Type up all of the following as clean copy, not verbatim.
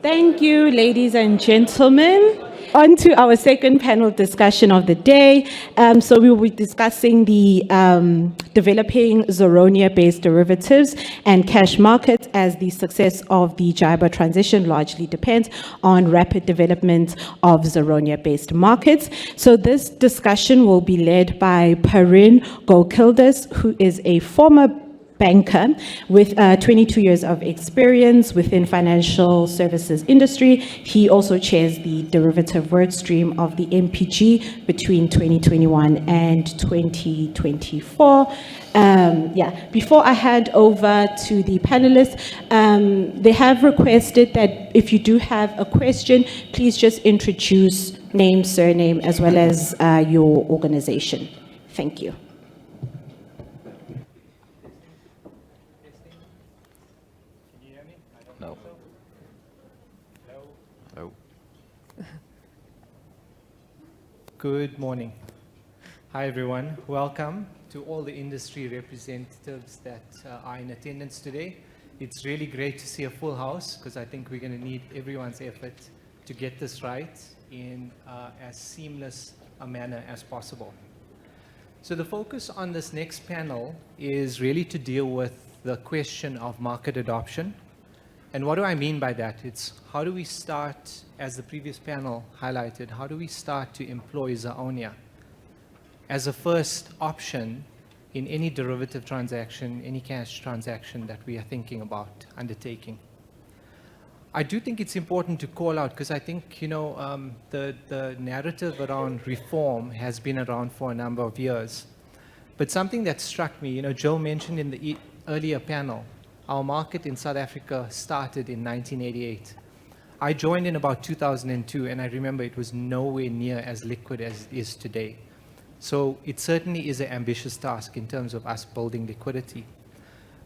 Thank you, ladies and gentlemen. On to our second panel discussion of the day. So we will be discussing the developing ZARONIA-based derivatives and cash markets, as the success of the JIBA transition largely depends on rapid development of ZARONIA-based markets. So this discussion will be led by Perrin Gokildes, who is a former banker with 22 years of experience within financial services industry. He also chairs the derivative work stream of the MPG between 2021 and 2024. Before I hand over to the panelists, they have requested that if you do have a question, please just introduce name, surname, as well as your organization. Thank you. No. No. Good morning. Hi, everyone. Welcome to all the industry representatives that are in attendance today. It's really great to see a full house because I think we're going to need everyone's effort to get this right in as seamless a manner as possible. So the focus on this next panel is really to deal with the question of market adoption. And what do I mean by that? It's how do we start, as the previous panel highlighted, how do we start to employ ZARONIA as a first option in any derivative transaction, any cash transaction that we are thinking about undertaking? I do think it's important to call out, because I think, the narrative around reform has been around for a number of years. But something that struck me, Joe mentioned in the earlier panel, our market in South Africa started in 1988. I joined in about 2002, and I remember it was nowhere near as liquid as it is today. So it certainly is an ambitious task in terms of us building liquidity.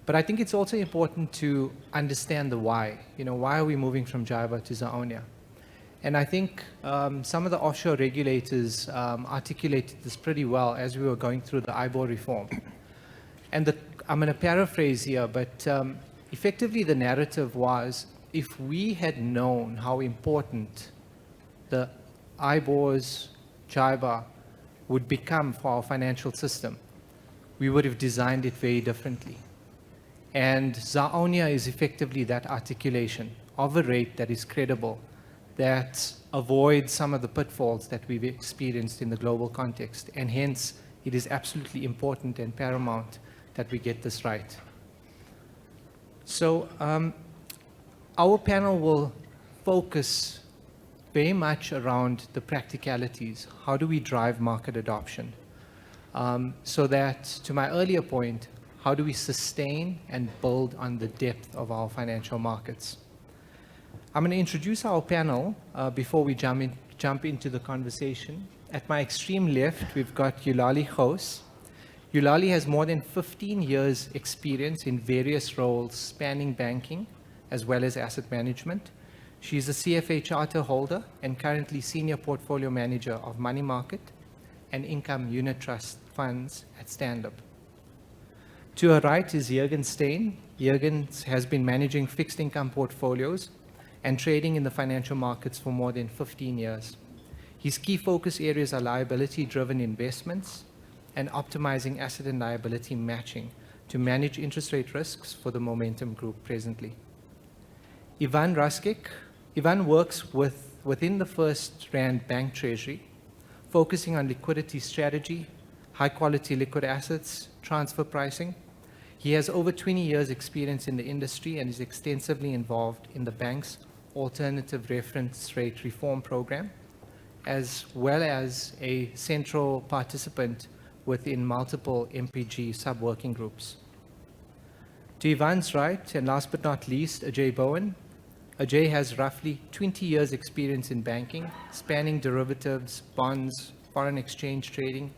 But I think it's also important to understand the why. Why are we moving from JIBA to ZARONIA? And I think some of the offshore regulators articulated this pretty well as we were going through the IBOR reform. And I'm going to paraphrase here, but effectively the narrative was, if we had known how important the IBORs, JIBA, would become for our financial system, we would have designed it very differently. And ZARONIA is effectively that articulation of a rate that is credible, that avoids some of the pitfalls that we've experienced in the global context. And hence, it is absolutely important and paramount that we get this right. So our panel will focus very much around the practicalities. How do we drive market adoption? So that, to my earlier point, how do we sustain and build on the depth of our financial markets? I'm going to introduce our panel before we jump into the conversation. At my extreme left, we've got Eulalie Gous. Eulalie has more than 15 years experience in various roles spanning banking as well as asset management. She's a CFA charter holder and currently senior portfolio manager of money market and income unit trust funds at Stand Up. To her right is Jürgen Steyn. Jürgen has been managing fixed income portfolios and trading in the financial markets for more than 15 years. His key focus areas are liability-driven investments and optimizing asset and liability matching to manage interest rate risks for the Momentum Group presently. Ivan Raskic. Ivan works within the First Rand Bank Treasury, focusing on liquidity strategy, high-quality liquid assets, transfer pricing. He has over 20 years experience in the industry and is extensively involved in the bank's alternative reference rate reform program, as well as a central participant within multiple MPG sub-working groups. To Ivan's right, and last but not least, Ajay Bowen. Ajay has roughly 20 years experience in banking, spanning derivatives, bonds, foreign exchange trading.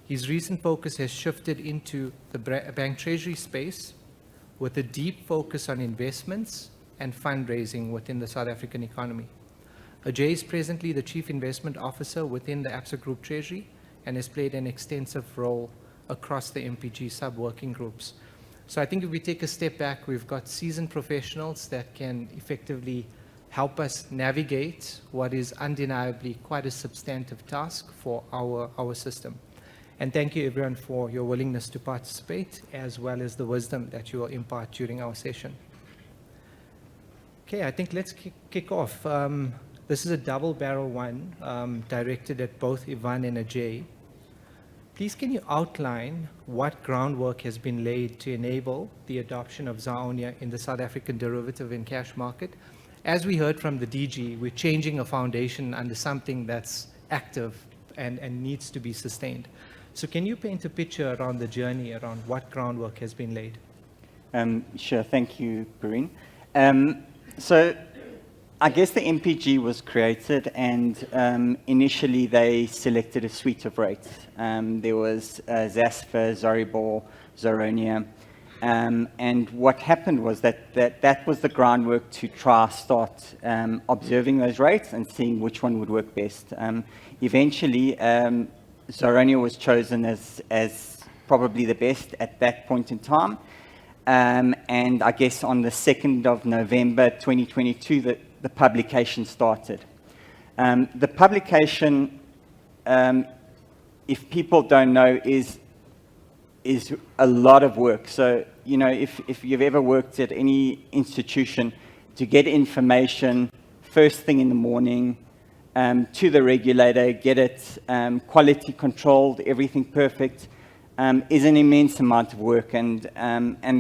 His recent focus has shifted into the bank treasury space with a deep focus on investments and fundraising within the South African economy. Ajay is presently the Chief Investment Officer within the Absa Group Treasury and has played an extensive role across the MPG sub-working groups. So I think if we take a step back, we've got seasoned professionals that can effectively help us navigate what is undeniably quite a substantive task for our system. And thank you everyone for your willingness to participate, as well as the wisdom that you will impart during our session. Okay, I think let's kick off. This is a double barrel one directed at both Ivan and Ajay. Please can you outline what groundwork has been laid to enable the adoption of ZARONIA in the South African derivative and cash market? As we heard from the DG, we're changing a foundation under something that's active and needs to be sustained. So can you paint a picture around the journey, around what groundwork has been laid? Sure, thank you, Perrine. So I guess the MPG was created, and initially they selected a suite of rates. There was ZASFA, Zaribor, ZARONIA, and what happened was that was the groundwork to start observing those rates and seeing which one would work best. Eventually, ZARONIA was chosen as probably the best at that point in time. And I guess on the 2nd of November 2022, the publication started. The publication, if people don't know, is a lot of work. So, you know, if you've ever worked at any institution, to get information first thing in the morning to the regulator, get it quality controlled, everything perfect, is an immense amount of work, and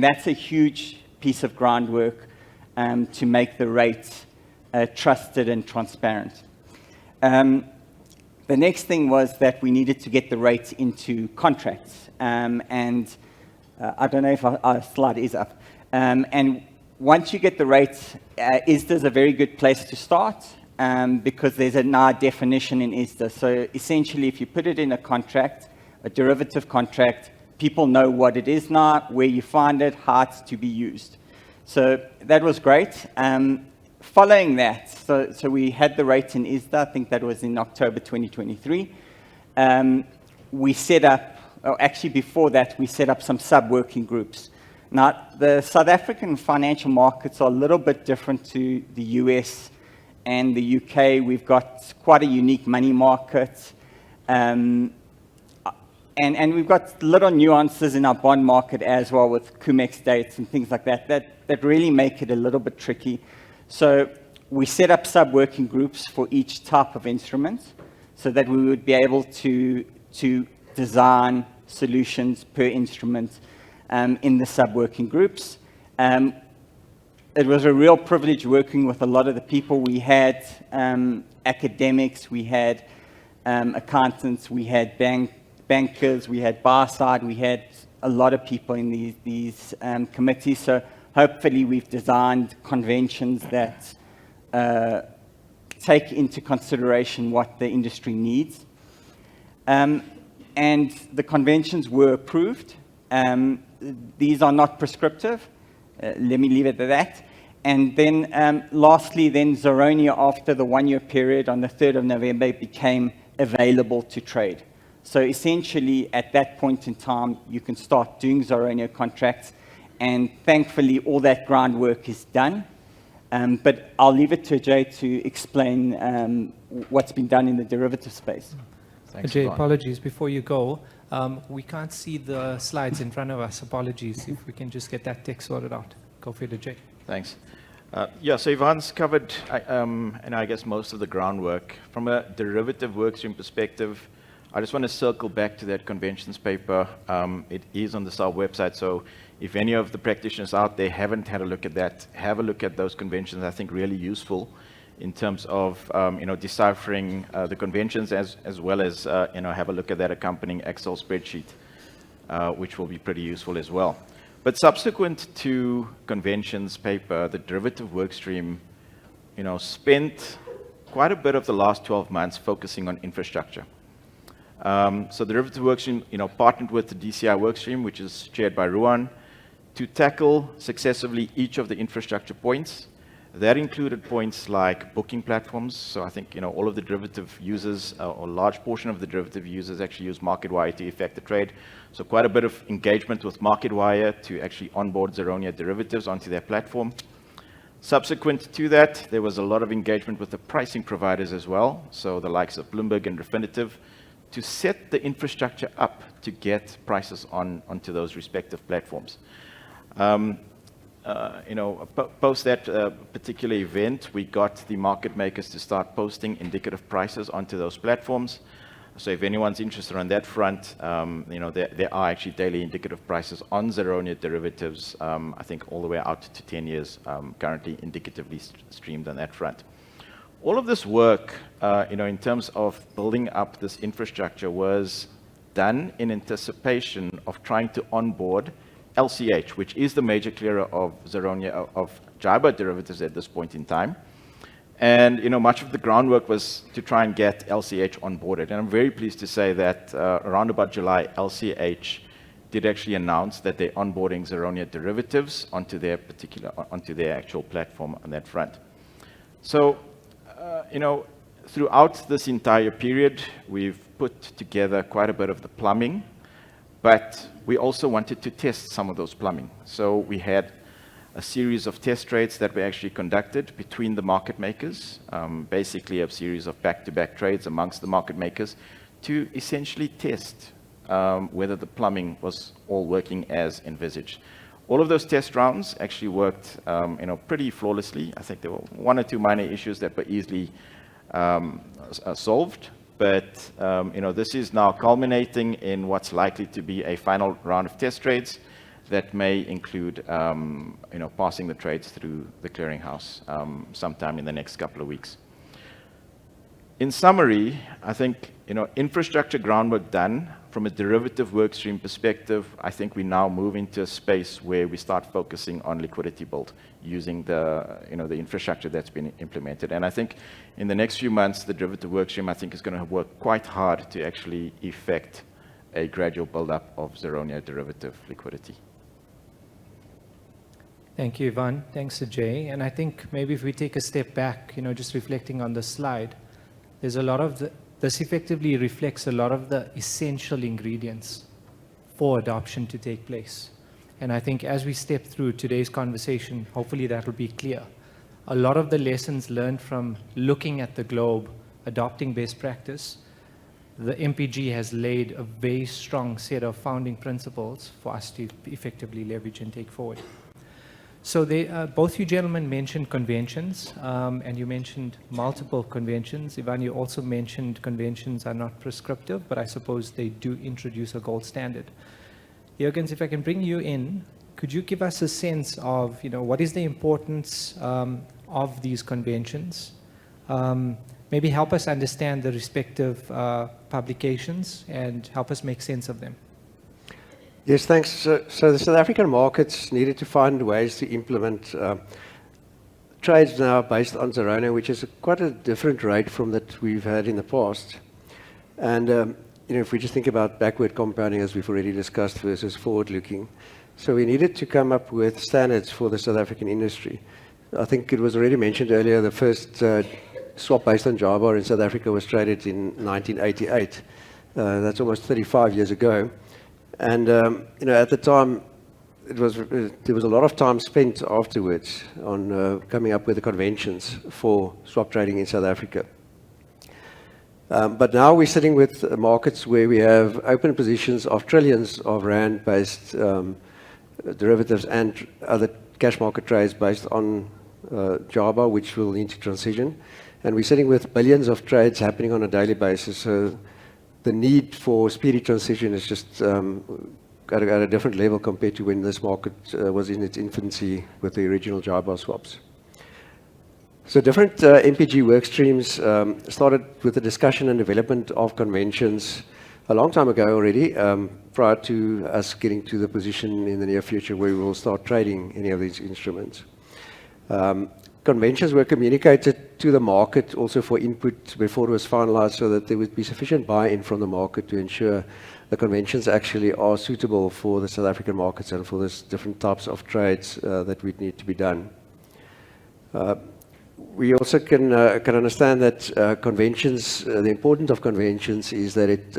that's a huge piece of groundwork to make the rates trusted and transparent. The next thing was that we needed to get the rates into contracts, and I don't know if our slide is up. And once you get the rates, ISDA's a very good place to start, because there's a now definition in ISDA. So essentially, if you put it in a contract, a derivative contract, people know what it is now, where you find it, how it's to be used. So that was great. Following that, so we had the rates in ISDA, I think that was in October 2023. We set up, or actually before that, we set up some sub-working groups. Now, the South African financial markets are a little bit different to the US and the UK. We've got quite a unique money market. And we've got little nuances in our bond market as well, with CUMEX dates and things like that really make it a little bit tricky. So we set up sub-working groups for each type of instrument so that we would be able to design solutions per instrument in the sub-working groups. It was a real privilege working with a lot of the people. We had academics, we had accountants, we had bankers, we had bar side, we had a lot of people in these committees. So hopefully we've designed conventions that take into consideration what the industry needs. And the conventions were approved. These are not prescriptive. Let me leave it at that. And then lastly, then ZARONIA, after the 1-year period on the 3rd of November, became available to trade. So essentially, at that point in time, you can start doing ZARONIA contracts, and thankfully, all that groundwork is done. But I'll leave it to Ajay to explain what's been done in the derivative space. Thanks, Ajay, apologies. Before you go, we can't see the slides in front of us. Apologies. If we can just get that text sorted out. Go for it, Ajay. Thanks. Yeah, so Ivan's covered, and I guess most of the groundwork. From a derivative workstream perspective, I just want to circle back to that conventions paper. It is on the SARB website, so if any of the practitioners out there haven't had a look at that, have a look at those conventions. I think really useful in terms of deciphering the conventions, as well as have a look at that accompanying Excel spreadsheet, which will be pretty useful as well. But subsequent to conventions paper, the derivative workstream, spent quite a bit of the last 12 months focusing on infrastructure. So the derivative workstream, partnered with the DCI workstream, which is chaired by Ruan, to tackle successively each of the infrastructure points. That included points like booking platforms. So I think all of the derivative users, or a large portion of the derivative users, actually use MarketWire to effect the trade. So quite a bit of engagement with MarketWire to actually onboard ZARONIA derivatives onto their platform. Subsequent to that, there was a lot of engagement with the pricing providers as well, so the likes of Bloomberg and Refinitiv, to set the infrastructure up to get prices onto those respective platforms. Post that particular event, we got the market makers to start posting indicative prices onto those platforms. So if anyone's interested on that front, there are actually daily indicative prices on ZARONIA derivatives, I think all the way out to 10 years, currently indicatively streamed on that front. All of this work, in terms of building up this infrastructure, was done in anticipation of trying to onboard LCH, which is the major clearer of ZARONIA, of JIBAR derivatives at this point in time. And much of the groundwork was to try and get LCH onboarded. And I'm very pleased to say that around about July, LCH did actually announce that they're onboarding ZARONIA derivatives onto their actual platform on that front. So, throughout this entire period, we've put together quite a bit of the plumbing, but we also wanted to test some of those plumbing. So we had a series of test trades that were actually conducted between the market makers, basically a series of back-to-back trades amongst the market makers to essentially test whether the plumbing was all working as envisaged. All of those test rounds actually worked pretty flawlessly. I think there were one or two minor issues that were easily solved, but this is now culminating in what's likely to be a final round of test trades that may include passing the trades through the clearinghouse sometime in the next couple of weeks. In summary, I think infrastructure groundwork done. From a derivative workstream perspective, I think we now move into a space where we start focusing on liquidity build using the infrastructure that's been implemented. And I think in the next few months, the derivative workstream, I think, is going to work quite hard to actually effect a gradual build-up of ZARONIA derivative liquidity. Thank you, Ivan. Thanks, Ajay. And I think maybe if we take a step back, just reflecting on the slide, there's a lot of this effectively reflects a lot of the essential ingredients for adoption to take place. And I think as we step through today's conversation, hopefully that will be clear. A lot of the lessons learned from looking at the globe, adopting best practice, the MPG has laid a very strong set of founding principles for us to effectively leverage and take forward. So both you gentlemen mentioned conventions, and you mentioned multiple conventions. Ivan, you also mentioned conventions are not prescriptive, but I suppose they do introduce a gold standard. Jürgens, if I can bring you in, could you give us a sense of, what is the importance of these conventions? Maybe help us understand the respective publications and help us make sense of them. Yes, thanks. So the South African markets needed to find ways to implement trades now based on ZARONIA, which is quite a different rate from that we've had in the past. And if we just think about backward compounding, as we've already discussed, versus forward-looking, so we needed to come up with standards for the South African industry. I think it was already mentioned earlier, the first swap based on JIBAR in South Africa was traded in 1988. That's almost 35 years ago. And at the time, there was a lot of time spent afterwards on coming up with the conventions for swap trading in South Africa. But now we're sitting with markets where we have open positions of trillions of rand-based derivatives and other cash market trades based on JIBAR, which will need to transition. And we're sitting with billions of trades happening on a daily basis. So the need for speedy transition is just at a different level compared to when this market was in its infancy with the original JIBAR swaps. So different MPG work streams started with the discussion and development of conventions a long time ago already, prior to us getting to the position in the near future where we will start trading any of these instruments. Conventions were communicated to the market also for input before it was finalized, so that there would be sufficient buy-in from the market to ensure the conventions actually are suitable for the South African markets and for these different types of trades that would need to be done. We also can understand that conventions, the importance of conventions is that it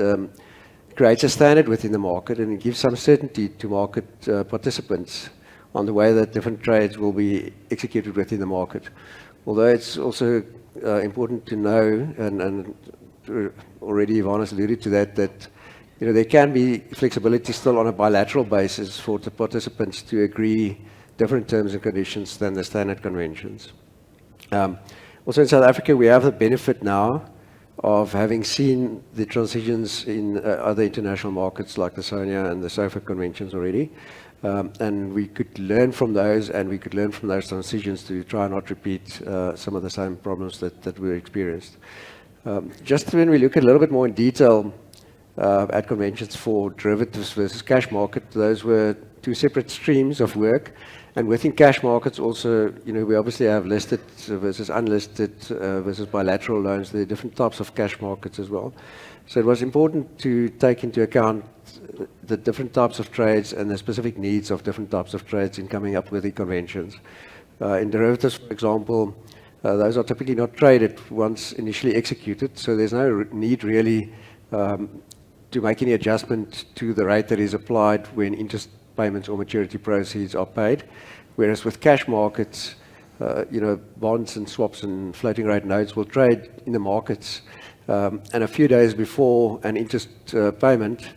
creates a standard within the market and it gives some certainty to market participants on the way that different trades will be executed within the market. Although it's also important to know, and already Ivan has alluded to that, there can be flexibility still on a bilateral basis for the participants to agree different terms and conditions than the standard conventions. Also in South Africa, we have the benefit now of having seen the transitions in other international markets like the ZARONIA and the SOFA conventions already. And we could learn from those, and we could learn from those transitions to try and not repeat some of the same problems that we experienced. Just when we look at a little bit more in detail at conventions for derivatives versus cash market, those were two separate streams of work. And within cash markets also, we obviously have listed versus unlisted versus bilateral loans. There are different types of cash markets as well. So it was important to take into account the different types of trades and the specific needs of different types of trades in coming up with the conventions. In derivatives, for example, those are typically not traded once initially executed, so there's no need really to make any adjustment to the rate that is applied when interest payments or maturity proceeds are paid. Whereas with cash markets, bonds and swaps and floating rate notes will trade in the markets, and a few days before an interest payment,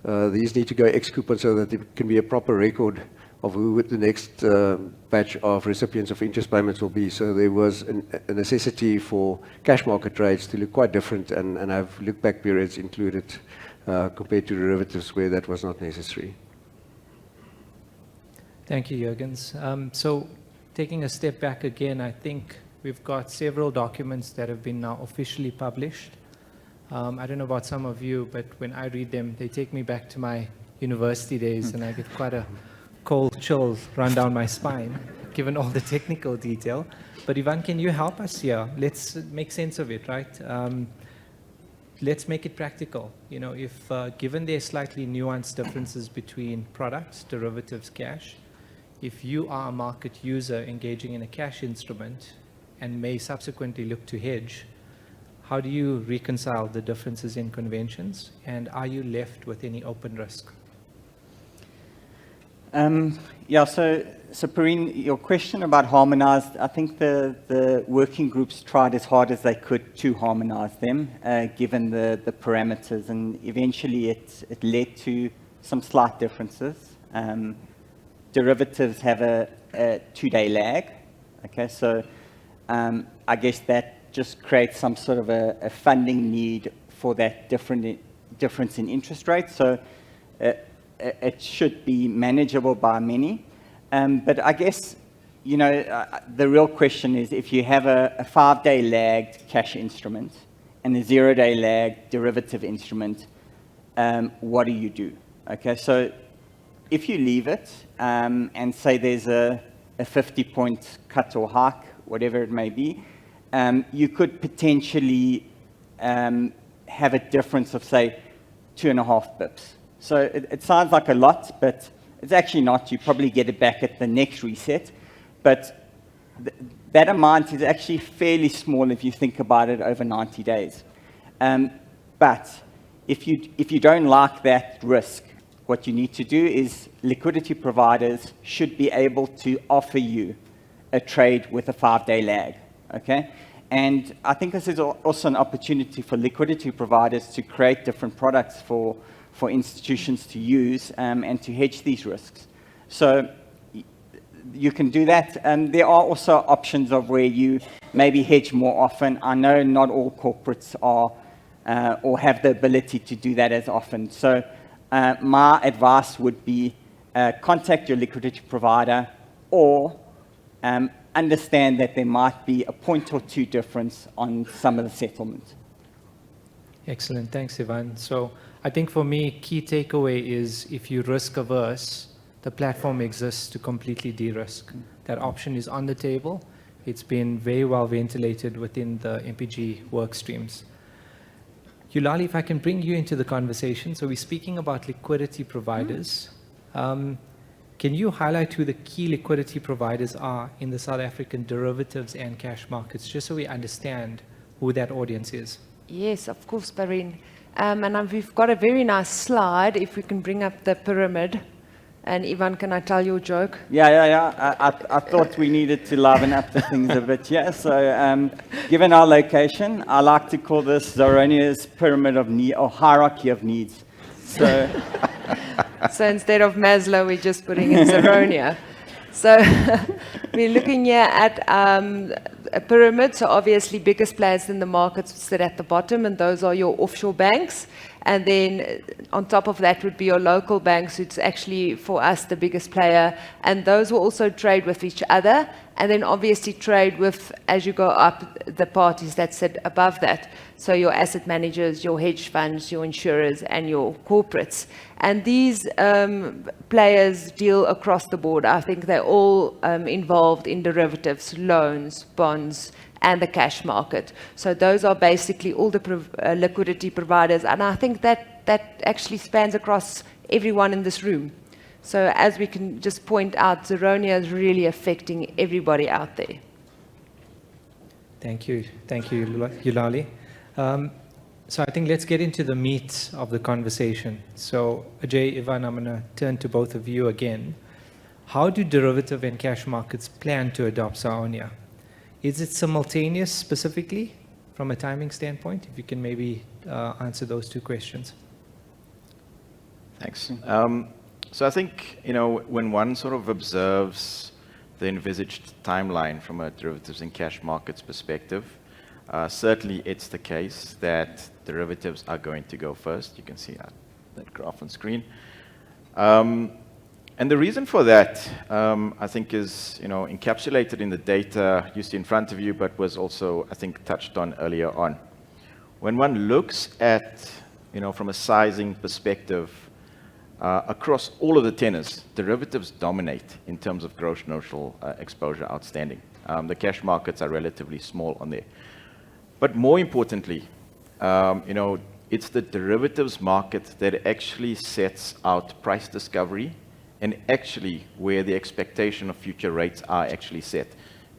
these need to go ex-coupon so that there can be a proper record of who the next batch of recipients of interest payments will be. So there was a necessity for cash market trades to look quite different and have look-back periods included compared to derivatives where that was not necessary. Thank you, Jurgens. So taking a step back again, I think we've got several documents that have been now officially published. I don't know about some of you, but when I read them, they take me back to my university days, and I get quite a cold chill run down my spine, given all the technical detail. But Ivan, can you help us here? Let's make sense of it, right? Let's make it practical. If given their slightly nuanced differences between products, derivatives, cash, if you are a market user engaging in a cash instrument and may subsequently look to hedge, how do you reconcile the differences in conventions, and are you left with any open risk? So Perrine, your question about harmonized, I think the working groups tried as hard as they could to harmonize them, given the parameters, and eventually it led to some slight differences. Derivatives have a 2-day lag, okay, so I guess that just creates some sort of a funding need for that difference in interest rates, so it should be manageable by many. But I guess, the real question is, if you have a 5-day lagged cash instrument and a 0-day lagged derivative instrument, what do you do? Okay, so if you leave it and say there's a 50-point cut or hike, whatever it may be, you could potentially have a difference of, say, 2.5 bips. So it sounds like a lot, but it's actually not. You probably get it back at the next reset. But that amount is actually fairly small if you think about it over 90 days. But if you don't like that risk, what you need to do is liquidity providers should be able to offer you a trade with a 5-day lag, okay? And I think this is also an opportunity for liquidity providers to create different products for institutions to use and to hedge these risks. So you can do that. There are also options of where you maybe hedge more often. I know not all corporates are or have the ability to do that as often. So my advice would be contact your liquidity provider, or understand that there might be a point or two difference on some of the settlement. Excellent. Thanks, Ivan. So I think for me, key takeaway is, if you're risk averse, the platform exists to completely de-risk. That option is on the table. It's been very well ventilated within the MPG work streams. Yulali, if I can bring you into the conversation. So we're speaking about liquidity providers. Can you highlight who the key liquidity providers are in the South African derivatives and cash markets, just so we understand who that audience is? Yes, of course, Perrine. And we've got a very nice slide, if we can bring up the pyramid. And Ivan, can I tell you a joke? Yeah. I thought we needed to liven up the things a bit, yeah. So, given our location, I like to call this Zaronia's pyramid of need, or hierarchy of needs. So, So instead of Maslow, we're just putting in Zaronia. So we're looking here at a pyramid. So obviously, biggest players in the market sit at the bottom, and those are your offshore banks. And then on top of that would be your local banks, which is actually for us the biggest player. And those will also trade with each other. And then obviously trade with, as you go up, the parties that sit above that. So your asset managers, your hedge funds, your insurers, and your corporates. And these players deal across the board. I think they're all involved in derivatives, loans, bonds, and the cash market. So those are basically all the liquidity providers. And I think that actually spans across everyone in this room. So as we can just point out, Zaronia is really affecting everybody out there. Thank you, Yulali. So I think let's get into the meat of the conversation. So Ajay, Ivan, I'm going to turn to both of you again. How do derivative and cash markets plan to adopt Zaronia? Is it simultaneous specifically from a timing standpoint? If you can maybe answer those two questions. Thanks. So I think, when one sort of observes the envisaged timeline from a derivatives and cash markets perspective, certainly it's the case that derivatives are going to go first. You can see that graph on screen. And the reason for that, I think, is encapsulated in the data you see in front of you, but was also, I think, touched on earlier on. When one looks at, from a sizing perspective, across all of the tenors, derivatives dominate in terms of gross notional exposure outstanding. The cash markets are relatively small on there. But more importantly, it's the derivatives market that actually sets out price discovery and actually where the expectation of future rates are actually set,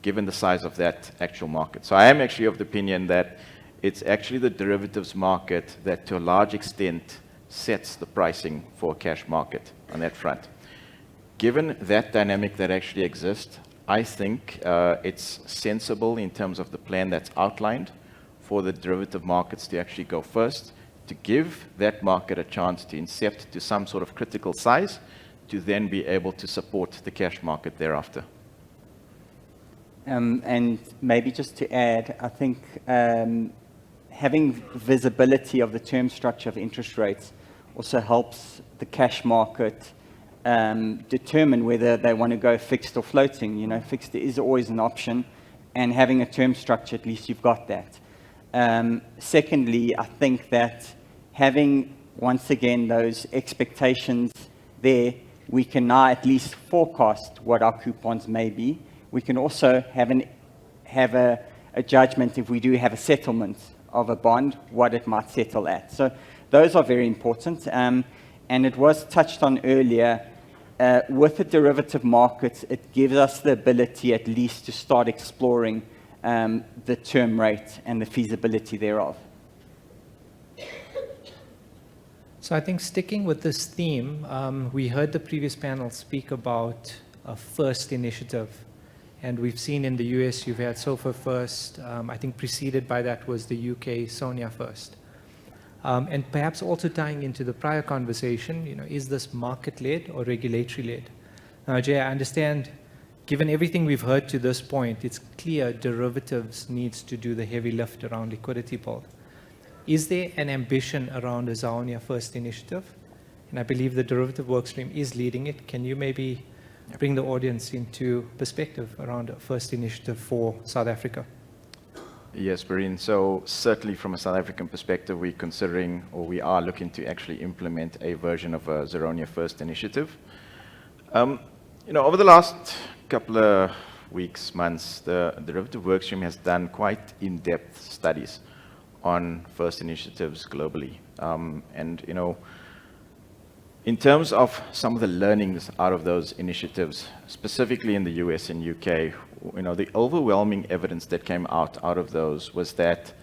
given the size of that actual market. So I am actually of the opinion that it's actually the derivatives market that, to a large extent, sets the pricing for a cash market on that front. Given that dynamic that actually exists, I think it's sensible in terms of the plan that's outlined for the derivative markets to actually go first, to give that market a chance to incept to some sort of critical size, to then be able to support the cash market thereafter. And maybe just to add, I think having visibility of the term structure of interest rates also helps the cash market determine whether they want to go fixed or floating. Fixed is always an option, and having a term structure, at least you've got that. Secondly, I think that having, once again, those expectations there, we can now at least forecast what our coupons may be. We can also have a judgment if we do have a settlement of a bond, what it might settle at. So those are very important. And it was touched on earlier, with the derivative markets, it gives us the ability at least to start exploring the term rate and the feasibility thereof. So I think sticking with this theme, we heard the previous panel speak about a first initiative. And we've seen in the US, you've had SOFA first. I think preceded by that was the UK SONIA first. And perhaps also tying into the prior conversation, is this market-led or regulatory-led? Now, Jay, I understand, given everything we've heard to this point, it's clear derivatives needs to do the heavy lift around liquidity build. Is there an ambition around a Zaronia first initiative? And I believe the derivative workstream is leading it. Can you maybe bring the audience into perspective around a first initiative for South Africa? Yes, Barine. So certainly from a South African perspective, we're considering, or we are looking to actually implement a version of a Zaronia first initiative. Over the last couple of weeks, months, the derivative workstream has done quite in-depth studies on first initiatives globally. In terms of some of the learnings out of those initiatives, specifically in the US and UK, the overwhelming evidence that came out of those was that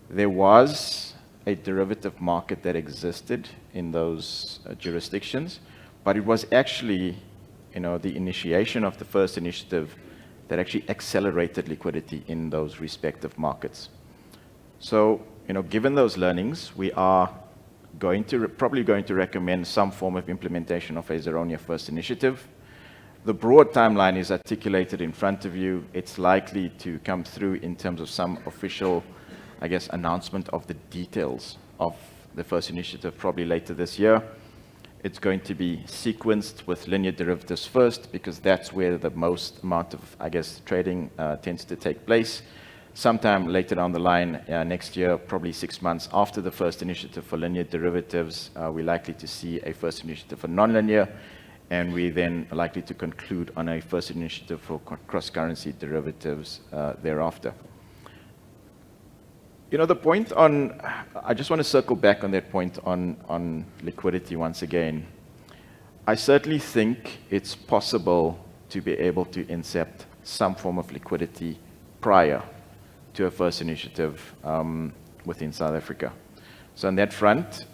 there was a derivative market that existed in those jurisdictions, But it was actually, the initiation of the first initiative that actually accelerated liquidity in those respective markets. So, given those learnings, we are probably going to recommend some form of implementation of a ZARONIA first initiative. The broad timeline is articulated in front of you. It's likely to come through in terms of some official, announcement of the details of the first initiative probably later this year. It's going to be sequenced with linear derivatives first, because that's where the most amount of, trading tends to take place. Sometime later down the line, next year, probably 6 months after the first initiative for linear derivatives, we're likely to see a first initiative for nonlinear, and we then are likely to conclude on a first initiative for cross-currency derivatives thereafter. The point on, I just want to circle back on that point on liquidity once again. I certainly think it's possible to be able to incept some form of liquidity prior to a first initiative within South Africa. So on that front,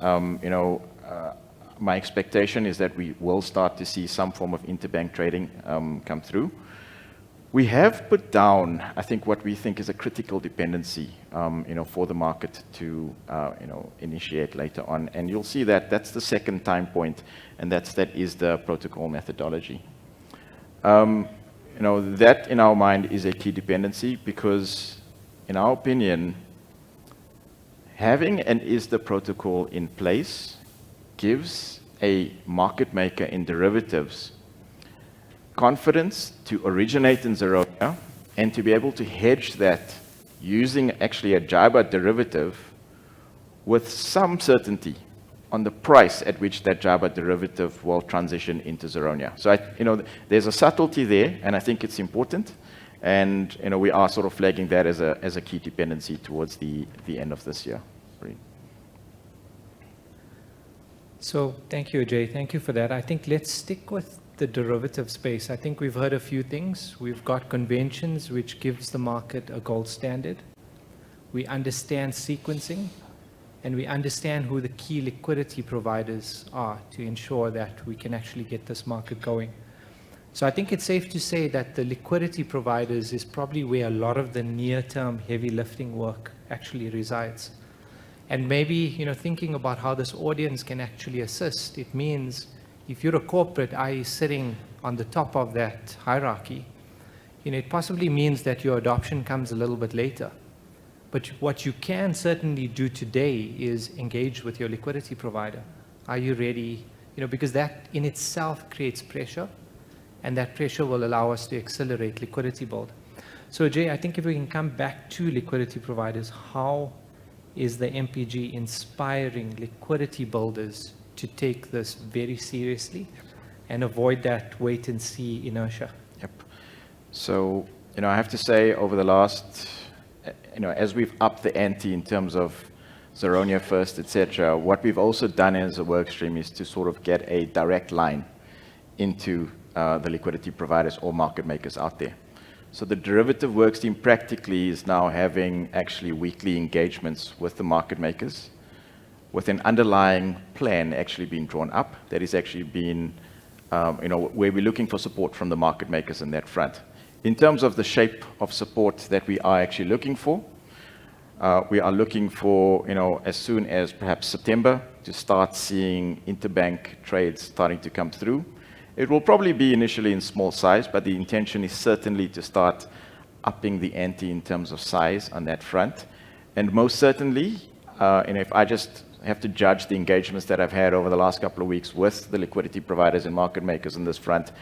my expectation is that we will start to see some form of interbank trading come through. We have put down, I think, what we think is a critical dependency, for the market to, initiate later on. And you'll see that that's the second time point, and that is the protocol methodology. That in our mind is a key dependency, because in our opinion, having an ISDA protocol in place gives a market maker in derivatives confidence to originate in ZARONIA and to be able to hedge that using actually a JIBAR derivative with some certainty on the price at which that JIBAR derivative will transition into ZARONIA. So, there's a subtlety there, and I think it's important. And, we are sort of flagging that as a key dependency towards the end of this year. So thank you, Ajay. Thank you for that. I think let's stick with the derivative space. I think we've heard a few things. We've got conventions, which gives the market a gold standard. We understand sequencing, and we understand who the key liquidity providers are to ensure that we can actually get this market going. So I think it's safe to say that the liquidity providers is probably where a lot of the near-term heavy lifting work actually resides. And maybe, thinking about how this audience can actually assist, it means if you're a corporate, i.e. sitting on the top of that hierarchy, it possibly means that your adoption comes a little bit later. But what you can certainly do today is engage with your liquidity provider. Are you ready? Because that in itself creates pressure, and that pressure will allow us to accelerate liquidity build. So Jay, I think if we can come back to liquidity providers, how is the MPG inspiring liquidity builders to take this very seriously and avoid that wait and see inertia? Yep. So, I have to say over the last, as we've upped the ante in terms of ZARONIA first, etc., what we've also done as a work stream is to sort of get a direct line into the liquidity providers or market makers out there. So the derivative work stream practically is now having actually weekly engagements with the market makers, with an underlying plan actually being drawn up that is actually being, where we're looking for support from the market makers in that front. In terms of the shape of support that we are actually looking for, we are looking for, as soon as perhaps September to start seeing interbank trades starting to come through. It will probably be initially in small size, but the intention is certainly to start upping the ante in terms of size on that front. And most certainly, if I just have to judge the engagements that I've had over the last couple of weeks with the liquidity providers and market makers on this front,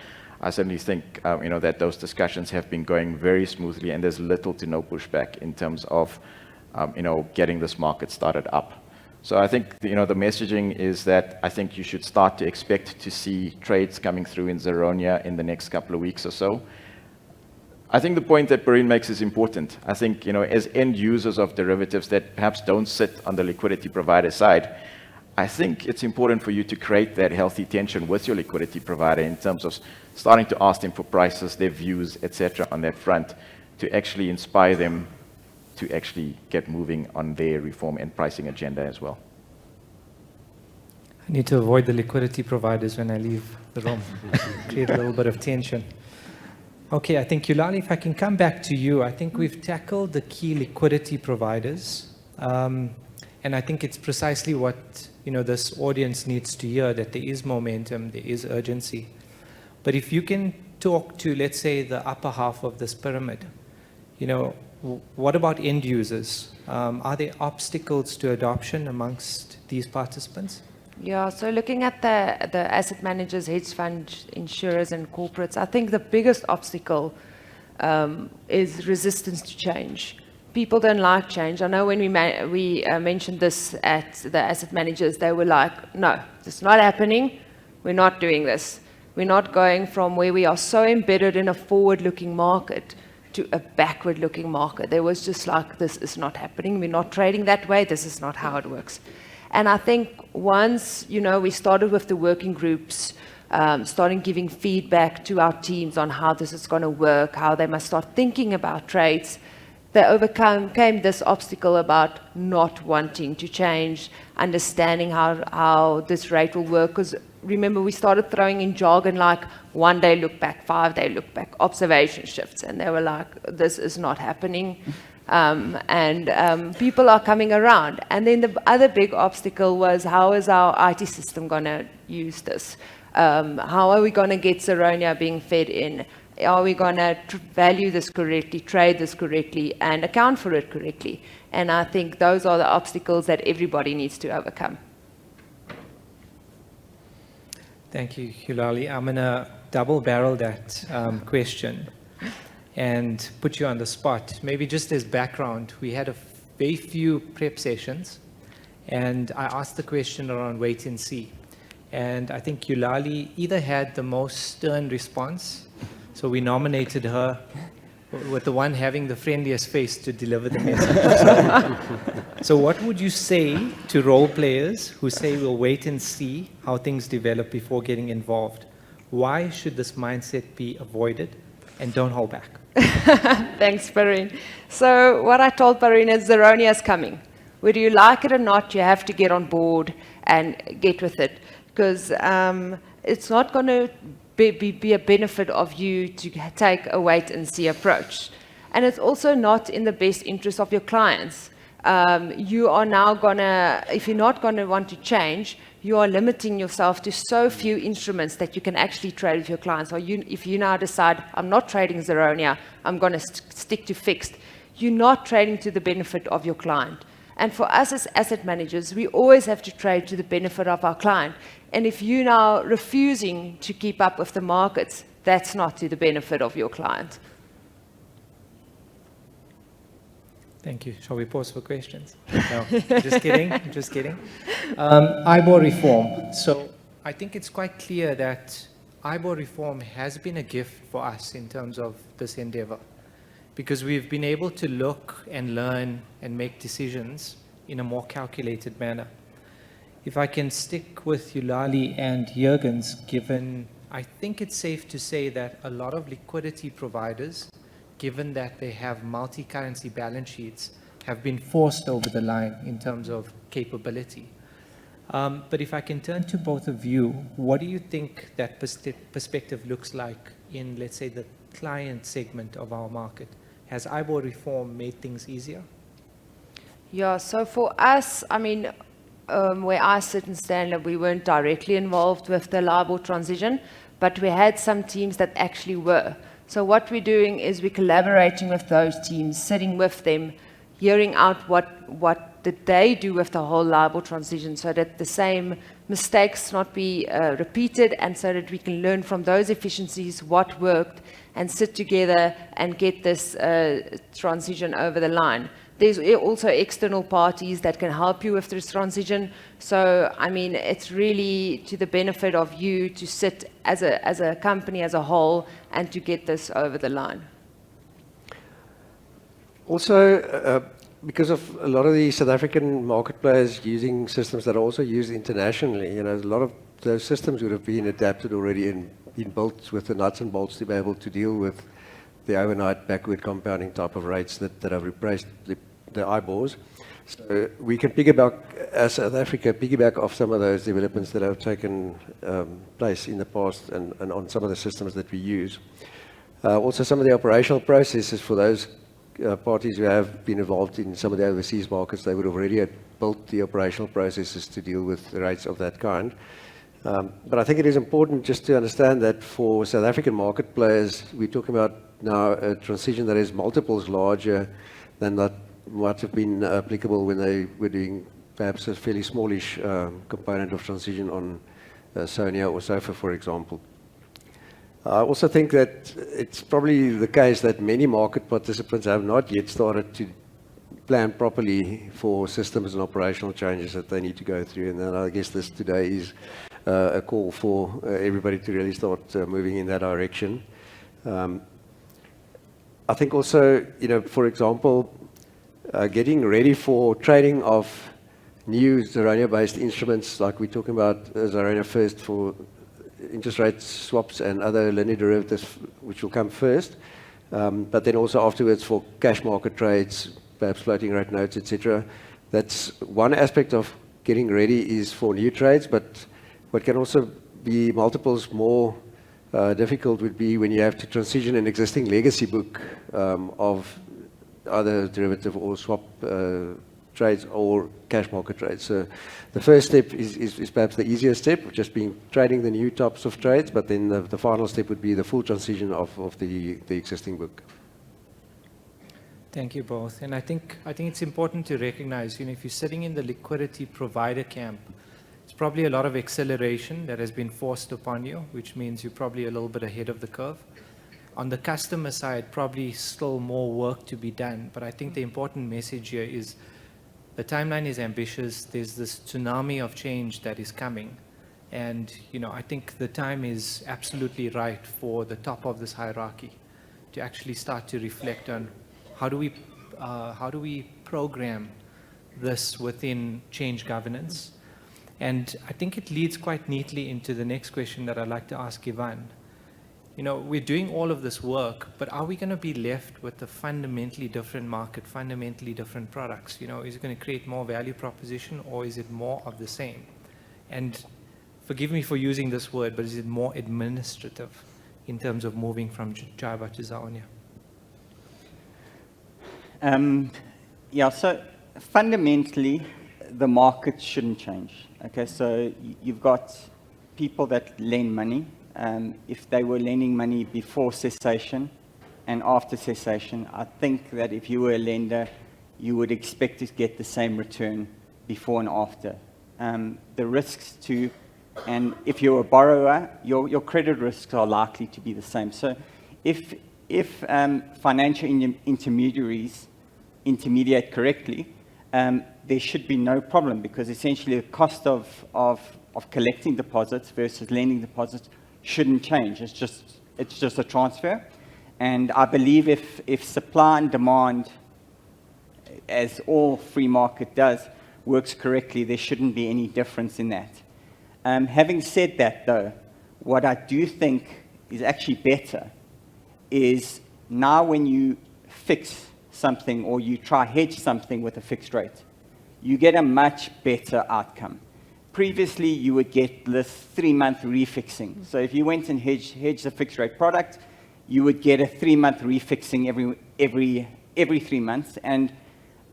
I certainly think that those discussions have been going very smoothly, and there's little to no pushback in terms of getting this market started up. So I think the messaging is that I think you should start to expect to see trades coming through in ZARONIA in the next couple of weeks or so. I think the point that Barine makes is important. I think, as end users of derivatives that perhaps don't sit on the liquidity provider side, I think it's important for you to create that healthy tension with your liquidity provider in terms of starting to ask them for prices, their views, etc. on that front, to actually inspire them to actually get moving on their reform and pricing agenda as well. I need to avoid the liquidity providers when I leave the room. Create a little bit of tension. Okay, I think, Yulali, if I can come back to you, I think we've tackled the key liquidity providers. And I think it's precisely what this audience needs to hear, that there is momentum, there is urgency. But if you can talk to, let's say, the upper half of this pyramid, what about end users? Are there obstacles to adoption amongst these participants? Yeah, so looking at the asset managers, hedge fund insurers, and corporates, I think the biggest obstacle is resistance to change. People don't like change. I know when we mentioned this at the asset managers, they were like, no, it's not happening. We're not doing this. We're not going from where we are so embedded in a forward-looking market to a backward-looking market. There was just like, this is not happening. We're not trading that way. This is not how it works. And I think once, we started with the working groups, starting giving feedback to our teams on how this is going to work, how they must start thinking about trades, they overcame this obstacle about not wanting to change, understanding how this rate will work. Because remember, we started throwing in jargon like 1 day look back, 5 day look back, observation shifts. And they were like, this is not happening. People are coming around. And then the other big obstacle was, how is our IT system going to use this? How are we going to get ZARONIA being fed in? Are we going to value this correctly, trade this correctly, and account for it correctly? And I think those are the obstacles that everybody needs to overcome. Thank you, Yulali. I'm going to double barrel that question and put you on the spot. Maybe just as background, we had very few prep sessions, and I asked the question around wait and see. And I think Yulali either had the most stern response, so we nominated her with the one having the friendliest face to deliver the message. So what would you say to role players who say we'll wait and see how things develop before getting involved? Why should this mindset be avoided, and don't hold back? Thanks, Pareen. So what I told Pareen is ZARONIA is coming. Whether you like it or not, you have to get on board and get with it. Because it's not going to be a benefit of you to take a wait-and-see approach. And it's also not in the best interest of your clients. You are now going to, if you're not going to want to change, you are limiting yourself to so few instruments that you can actually trade with your clients. Or if you now decide, I'm not trading ZARONIA, I'm going to stick to fixed, you're not trading to the benefit of your client. And for us as asset managers, we always have to trade to the benefit of our client. And if you're now refusing to keep up with the markets, that's not to the benefit of your client. Thank you. Shall we pause for questions? No, just kidding, just kidding. IBOR reform. So I think it's quite clear that IBOR reform has been a gift for us in terms of this endeavor, because we've been able to look and learn and make decisions in a more calculated manner. If I can stick with Yulali and Jurgens, given I think it's safe to say that a lot of liquidity providers, given that they have multi-currency balance sheets, have been forced over the line in terms of capability. But if I can turn to both of you, what do you think that perspective looks like in, let's say, the client segment of our market? Has IBOR reform made things easier? Yeah, so for us, I mean, where I sit in Stanley, we weren't directly involved with the LIBOR transition, but we had some teams that actually were. So what we're doing is we're collaborating with those teams, sitting with them, hearing out what did they do with the whole LIBOR transition, so that the same mistakes not be repeated, and so that we can learn from those efficiencies what worked and sit together and get this transition over the line. There's also external parties that can help you with this transition. So, I mean, it's really to the benefit of you to sit as a company as a whole and to get this over the line. Also, because of a lot of the South African market players using systems that are also used internationally, a lot of those systems would have been adapted already and been built with the nuts and bolts to be able to deal with the overnight backward compounding type of rates that have the IBORs. So we can piggyback, as South Africa, piggyback off some of those developments that have taken place in the past and on some of the systems that we use. Also, some of the operational processes for those parties who have been involved in some of the overseas markets, they would have already built the operational processes to deal with the rates of that kind. But I think it is important just to understand that for South African market players, we're talking about now a transition that is multiples larger than that might have been applicable when they were doing perhaps a fairly smallish component of transition on Sonia or SOFA, for example. I also think that it's probably the case that many market participants have not yet started to plan properly for systems and operational changes that they need to go through. And then I guess this today is a call for everybody to really start moving in that direction. I think also, for example, getting ready for trading of new ZARONIA-based instruments, like we're talking about ZARONIA First for interest rate swaps and other linear derivatives, which will come first, but then also afterwards for cash market trades, perhaps floating rate notes, etc. That's one aspect of getting ready is for new trades, but what can also be multiples more difficult would be when you have to transition an existing legacy book of either derivative or swap trades or cash market trades. So the first step is perhaps the easier step, just being trading the new types of trades, but then the final step would be the full transition of the existing book. Thank you both. And I think it's important to recognize, if you're sitting in the liquidity provider camp, it's probably a lot of acceleration that has been forced upon you, which means you're probably a little bit ahead of the curve. On the customer side, probably still more work to be done. But I think the important message here is the timeline is ambitious. There's this tsunami of change that is coming. And, I think the time is absolutely right for the top of this hierarchy to actually start to reflect on how do we program this within change governance. And I think it leads quite neatly into the next question that I'd like to ask Ivan. We're doing all of this work, but are we going to be left with a fundamentally different market, fundamentally different products? Is it going to create more value proposition, or is it more of the same? And forgive me for using this word, but is it more administrative in terms of moving from Java to ZARONIA? Yeah, so fundamentally, the market shouldn't change. Okay, so you've got people that lend money. If they were lending money before cessation and after cessation, I think that if you were a lender, you would expect to get the same return before and after. The risks and if you're a borrower, your credit risks are likely to be the same. So if financial intermediaries intermediate correctly, there should be no problem, because essentially the cost of collecting deposits versus lending deposits shouldn't change. It's just a transfer. And I believe if supply and demand, as all free market does, works correctly, there shouldn't be any difference in that. Having said that, though, what I do think is actually better is now when you fix something or you try hedge something with a fixed rate, you get a much better outcome. Previously, you would get this 3-month refixing. So if you went and hedged a fixed rate product, you would get a 3-month refixing every 3 months. And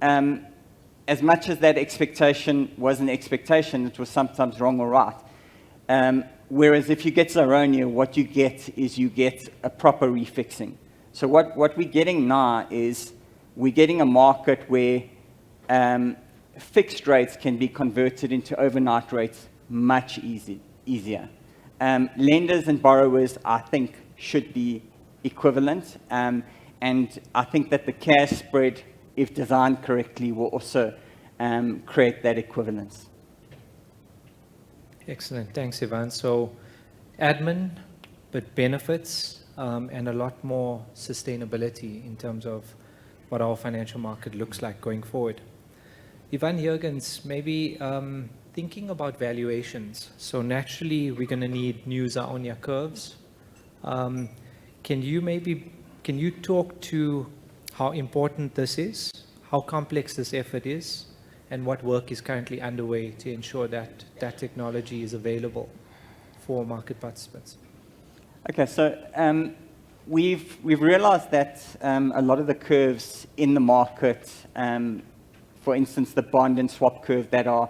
as much as that expectation was an expectation, it was sometimes wrong or right. Whereas if you get ZARONIA, what you get is you get a proper refixing. So what we're getting now is we're getting a market where fixed rates can be converted into overnight rates much easier. Lenders and borrowers, I think, should be equivalent. And I think that the cash spread, if designed correctly, will also create that equivalence. Excellent. Thanks, Ivan. So admin, but benefits, and a lot more sustainability in terms of what our financial market looks like going forward. Ivan Jurgens, maybe thinking about valuations. So naturally, we're going to need new ZARONIA curves. Can you talk to how important this is, how complex this effort is and what work is currently underway to ensure that that technology is available for market participants. Okay, so we've realized that a lot of the curves in the market, for instance, the bond and swap curve that are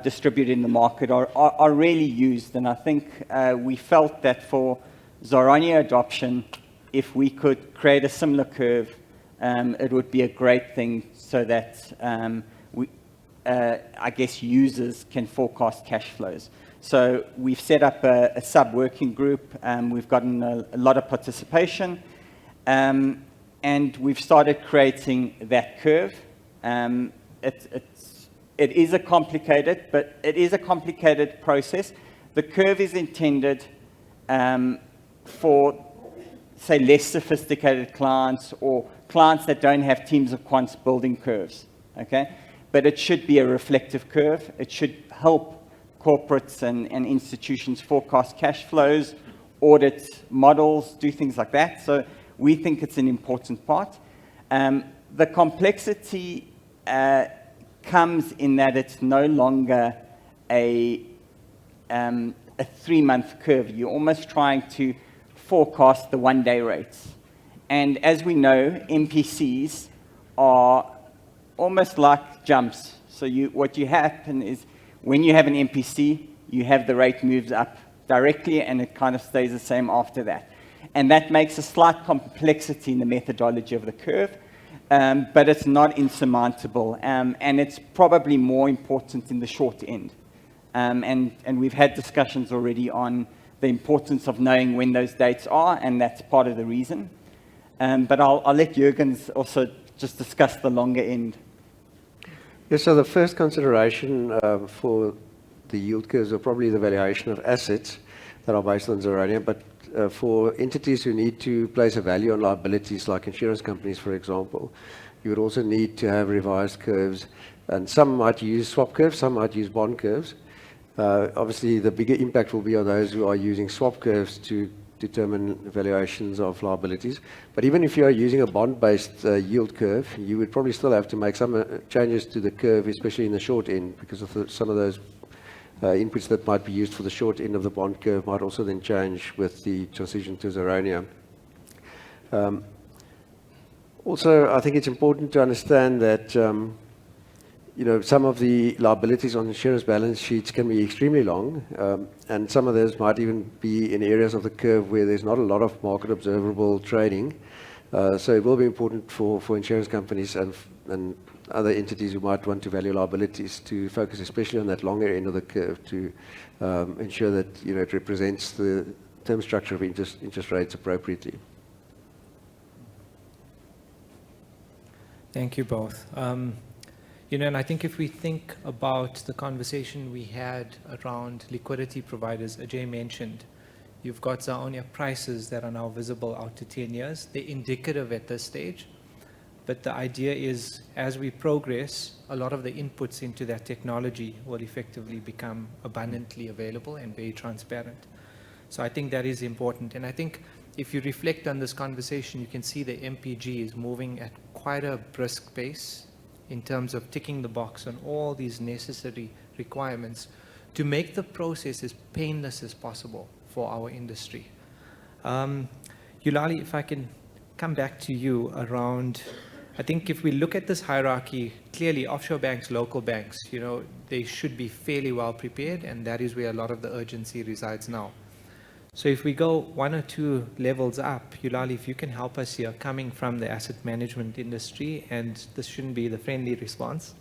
distributed in the market are rarely used. And I think we felt that for ZARONIA adoption, if we could create a similar curve, it would be a great thing so that I guess users can forecast cash flows. So we've set up a sub-working group. We've gotten a lot of participation. And we've started creating that curve. It is a complicated process. The curve is intended for, say, less sophisticated clients or clients that don't have teams of quants building curves, okay? But it should be a reflective curve. It should help corporates and institutions forecast cash flows, audit models, do things like that. So we think it's an important part. The complexity comes in that it's no longer a 3-month curve. You're almost trying to forecast the one-day rates. And as we know, MPCs are almost like jumps. So what you happen is when you have an MPC, you have the rate moves up directly and it kind of stays the same after that. And that makes a slight complexity in the methodology of the curve, but it's not insurmountable. And it's probably more important in the short end. And we've had discussions already on the importance of knowing when those dates are, and that's part of the reason. But I'll let Jürgens also just discuss the longer end. Yes, so the first consideration for the yield curves are probably the valuation of assets that are based on ZARONIA, but for entities who need to place a value on liabilities, like insurance companies, for example, you would also need to have revised curves, and some might use swap curves, some might use bond curves. Obviously, the bigger impact will be on those who are using swap curves to determine valuations of liabilities. But even if you are using a bond-based yield curve, you would probably still have to make some changes to the curve, especially in the short end, because of some of those inputs that might be used for the short end of the bond curve might also then change with the transition to ZARONIA. Also, I think it's important to understand that some of the liabilities on insurance balance sheets can be extremely long, and some of those might even be in areas of the curve where there's not a lot of market observable trading. So it will be important for insurance companies and other entities who might want to value liabilities to focus especially on that longer end of the curve to ensure that it represents the term structure of interest rates appropriately. Thank you both. And I think if we think about the conversation we had around liquidity providers, Ajay mentioned, you've got ZARONIA prices that are now visible out to 10 years. They're indicative at this stage. But the idea is, as we progress, a lot of the inputs into that technology will effectively become abundantly available and very transparent. So I think that is important. And I think if you reflect on this conversation, you can see the MPG is moving at quite a brisk pace in terms of ticking the box on all these necessary requirements to make the process as painless as possible for our industry. Yulali, if I can come back to you around, I think if we look at this hierarchy, clearly offshore banks, local banks, they should be fairly well prepared, and that is where a lot of the urgency resides now. So if we go 1 or 2 levels up, Yulali, if you can help us here, coming from the asset management industry, and this shouldn't be the friendly response,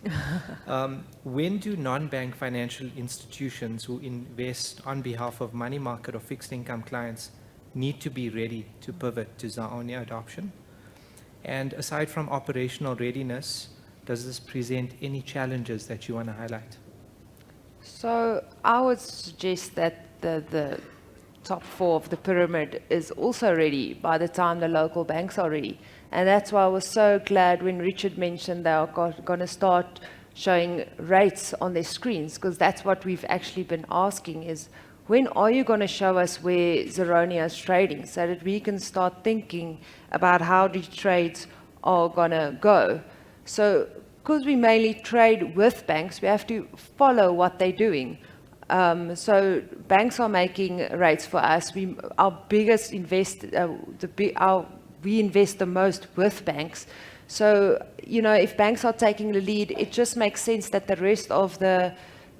when do non-bank financial institutions who invest on behalf of money market or fixed income clients need to be ready to pivot to ZARONIA adoption? And aside from operational readiness, does this present any challenges that you want to highlight? So I would suggest that the top 4 of the pyramid is also ready by the time the local banks are ready. And that's why I was so glad when Richard mentioned they are going to start showing rates on their screens, because that's what we've actually been asking is, when are you going to show us where ZARONIA is trading so that we can start thinking about how these trades are going to go? So because we mainly trade with banks, we have to follow what they're doing. So banks are making rates for us. Our biggest we invest the most with banks. So, if banks are taking the lead, it just makes sense that the rest of the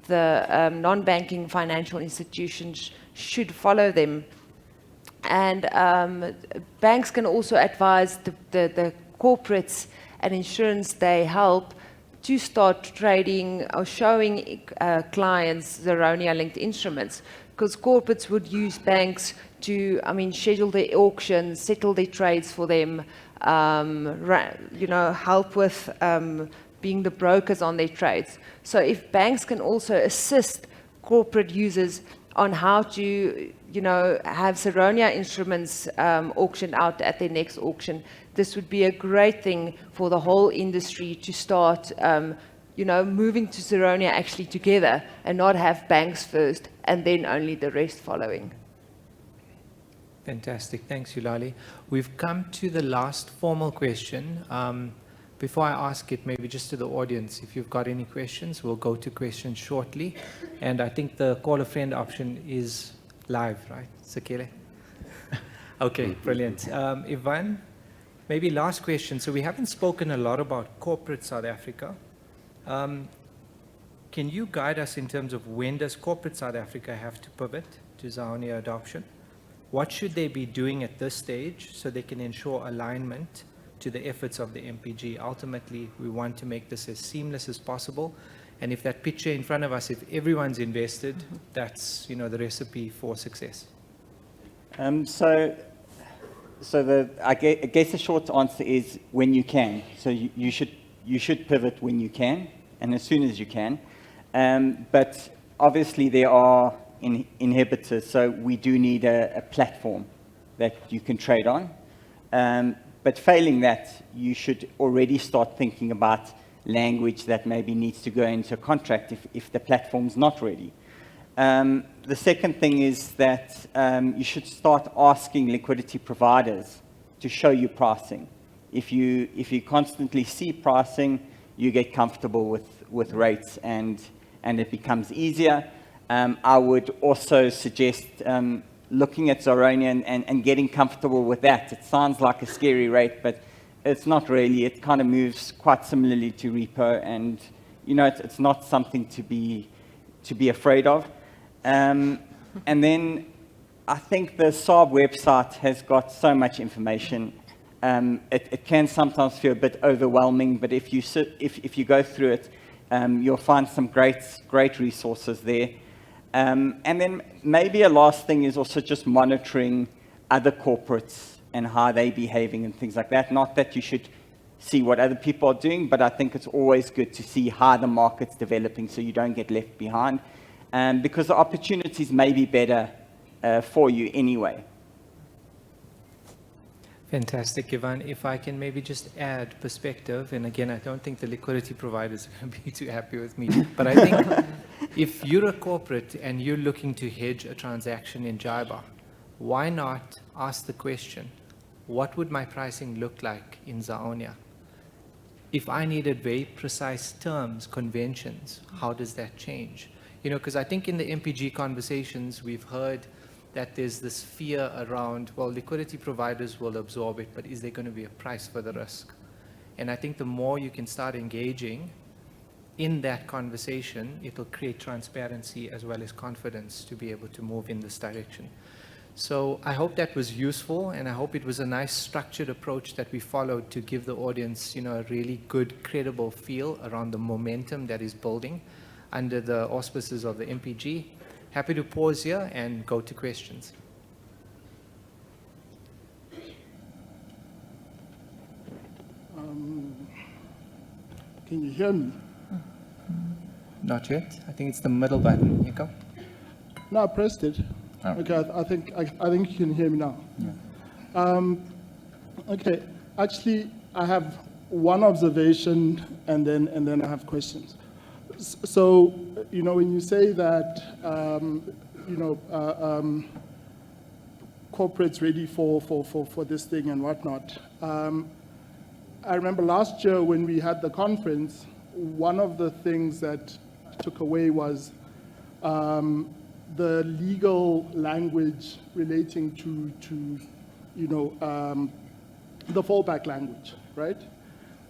non-banking financial institutions should follow them. And banks can also advise the corporates and insurance they help to start trading or showing clients ZARONIA-linked instruments, because corporates would use banks to, schedule their auctions, settle their trades for them, help with being the brokers on their trades. So if banks can also assist corporate users on how to, have ZARONIA instruments auctioned out at their next auction, this would be a great thing for the whole industry to start, moving to ZARONIA actually together and not have banks first and then only the rest following. Fantastic. Thanks, Yulali. We've come to the last formal question. Before I ask it, maybe just to the audience, if you've got any questions, we'll go to questions shortly. And I think the call a friend option is live, right, Sekele? Okay, brilliant. Ivan, maybe last question. So we haven't spoken a lot about corporate South Africa. Can you guide us in terms of when does corporate South Africa have to pivot to ZARONIA adoption? What should they be doing at this stage so they can ensure alignment to the efforts of the MPG? Ultimately, we want to make this as seamless as possible. And if that picture in front of us, if everyone's invested, that's the recipe for success. I guess the short answer is when you can. So you should pivot when you can and as soon as you can. But obviously there are inhibitors. So we do need a platform that you can trade on. But failing that, you should already start thinking about language that maybe needs to go into a contract if the platform's not ready. The second thing is that you should start asking liquidity providers to show you pricing. If you constantly see pricing, you get comfortable with rates and it becomes easier. I would also suggest looking at ZARONIA and getting comfortable with that. It sounds like a scary rate, but it's not really. It kind of moves quite similarly to repo, and it's not something to be afraid of. And then I think the SARB website has got so much information. It can sometimes feel a bit overwhelming, but if you go through it, you'll find some great resources there. And then maybe a last thing is also just monitoring other corporates and how they're behaving and things like that. Not that you should see what other people are doing, but I think it's always good to see how the market's developing so you don't get left behind. Because the opportunities may be better for you anyway. Fantastic, Ivan. If I can maybe just add perspective, and again, I don't think the liquidity providers are going to be too happy with me, but I think if you're a corporate and you're looking to hedge a transaction in JIBAR, why not ask the question, what would my pricing look like in ZARONIA? If I needed very precise terms, conventions, how does that change? Because I think in the MPG conversations, we've heard that there's this fear around, well, liquidity providers will absorb it, but is there going to be a price for the risk? And I think the more you can start engaging in that conversation, it'll create transparency as well as confidence to be able to move in this direction. So I hope that was useful, and I hope it was a nice structured approach that we followed to give the audience, a really good, credible feel around the momentum that is building under the auspices of the MPG. Happy to pause here and go to questions. Can you hear me? Not yet. I think it's the middle button. You go. No, I pressed it. Oh. Okay, I think you can hear me now. Yeah. Okay, actually, I have one observation and then I have questions. So, when you say that, corporates ready for this thing and whatnot, I remember last year when we had the conference, one of the things that I took away was the legal language relating to the fallback language, right?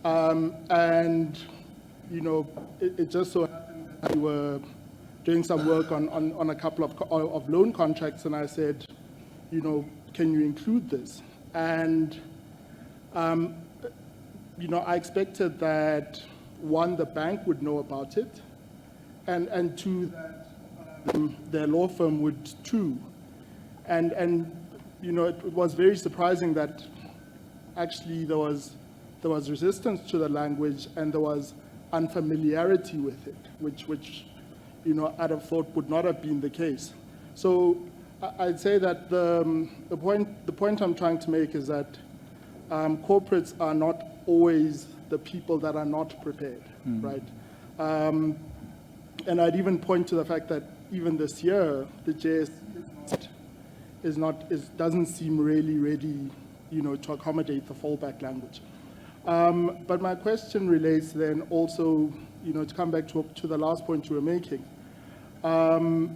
And, it just so happened that we were doing some work on a couple of loan contracts, and I said, can you include this? And, I expected that, one, the bank would know about it, and two, that their law firm would too. And it was very surprising that actually there was resistance to the language and there was unfamiliarity with it, which I'd have thought would not have been the case. So I'd say that the point I'm trying to make is that corporates are not always the people that are not prepared, right? And I'd even point to the fact that even this year, the JS doesn't seem really ready, to accommodate the fallback language. But my question relates then also, to come back to the last point you were making. I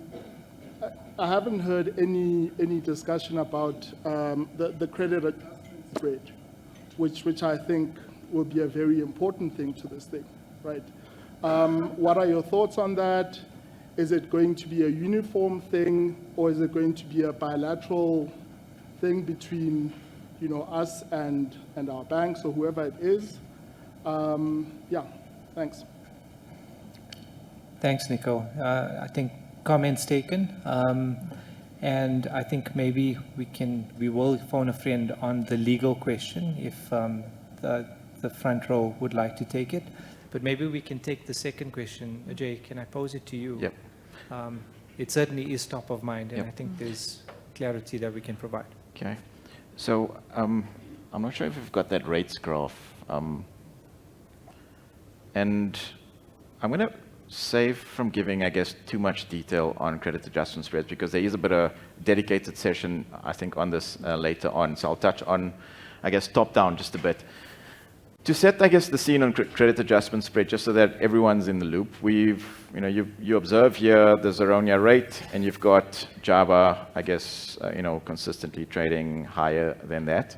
haven't heard any discussion about the credit adjustment spread, which I think will be a very important thing to this thing, right? What are your thoughts on that? Is it going to be a uniform thing, or is it going to be a bilateral thing between, us and our banks or whoever it is? Yeah, thanks. Thanks, Nico. I think comments taken. And I think maybe we will phone a friend on the legal question if the front row would like to take it. But maybe we can take the second question. Ajay, can I pose it to you? Yep. It certainly is top of mind, and Yep. I think there's clarity that we can provide. Okay. So I'm not sure if we've got that rates graph. And I'm going to save from giving, I guess, too much detail on credit adjustment spreads because there is a bit of a dedicated session, I think, on this later on. So I'll touch on, I guess, top down just a bit. To set, I guess, the scene on credit adjustment spread, just so that everyone's in the loop, you observe here the ZARONIA rate, and you've got Java, I guess, consistently trading higher than that.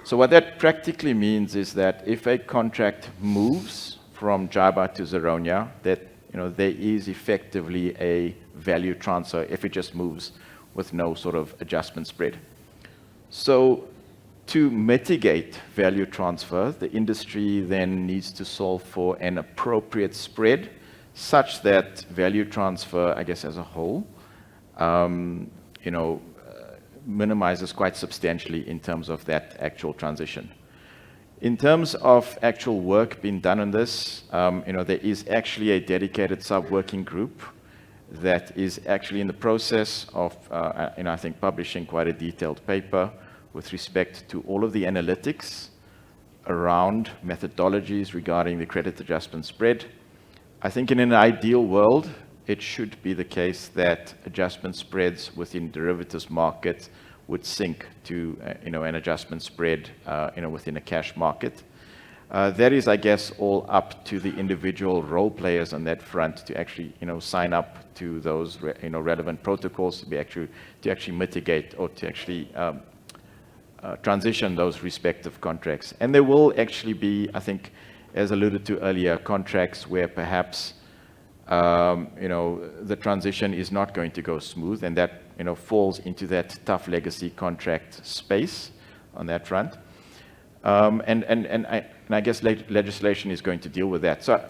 So what that practically means is that if a contract moves from Java to ZARONIA, that there is effectively a value transfer if it just moves with no sort of adjustment spread. So to mitigate value transfer, the industry then needs to solve for an appropriate spread such that value transfer, I guess, as a whole, minimizes quite substantially in terms of that actual transition. In terms of actual work being done on this, there is actually a dedicated sub-working group that is actually in the process of, I think, publishing quite a detailed paper with respect to all of the analytics around methodologies regarding the credit adjustment spread. I think in an ideal world, it should be the case that adjustment spreads within derivatives market would sync to an adjustment spread within a cash market. That is, I guess, all up to the individual role players on that front to actually sign up to those relevant protocols to actually mitigate or to actually transition those respective contracts. And there will actually be, I think, as alluded to earlier, contracts where perhaps the transition is not going to go smooth, and that falls into that tough legacy contract space on that front. And I guess legislation is going to deal with that. So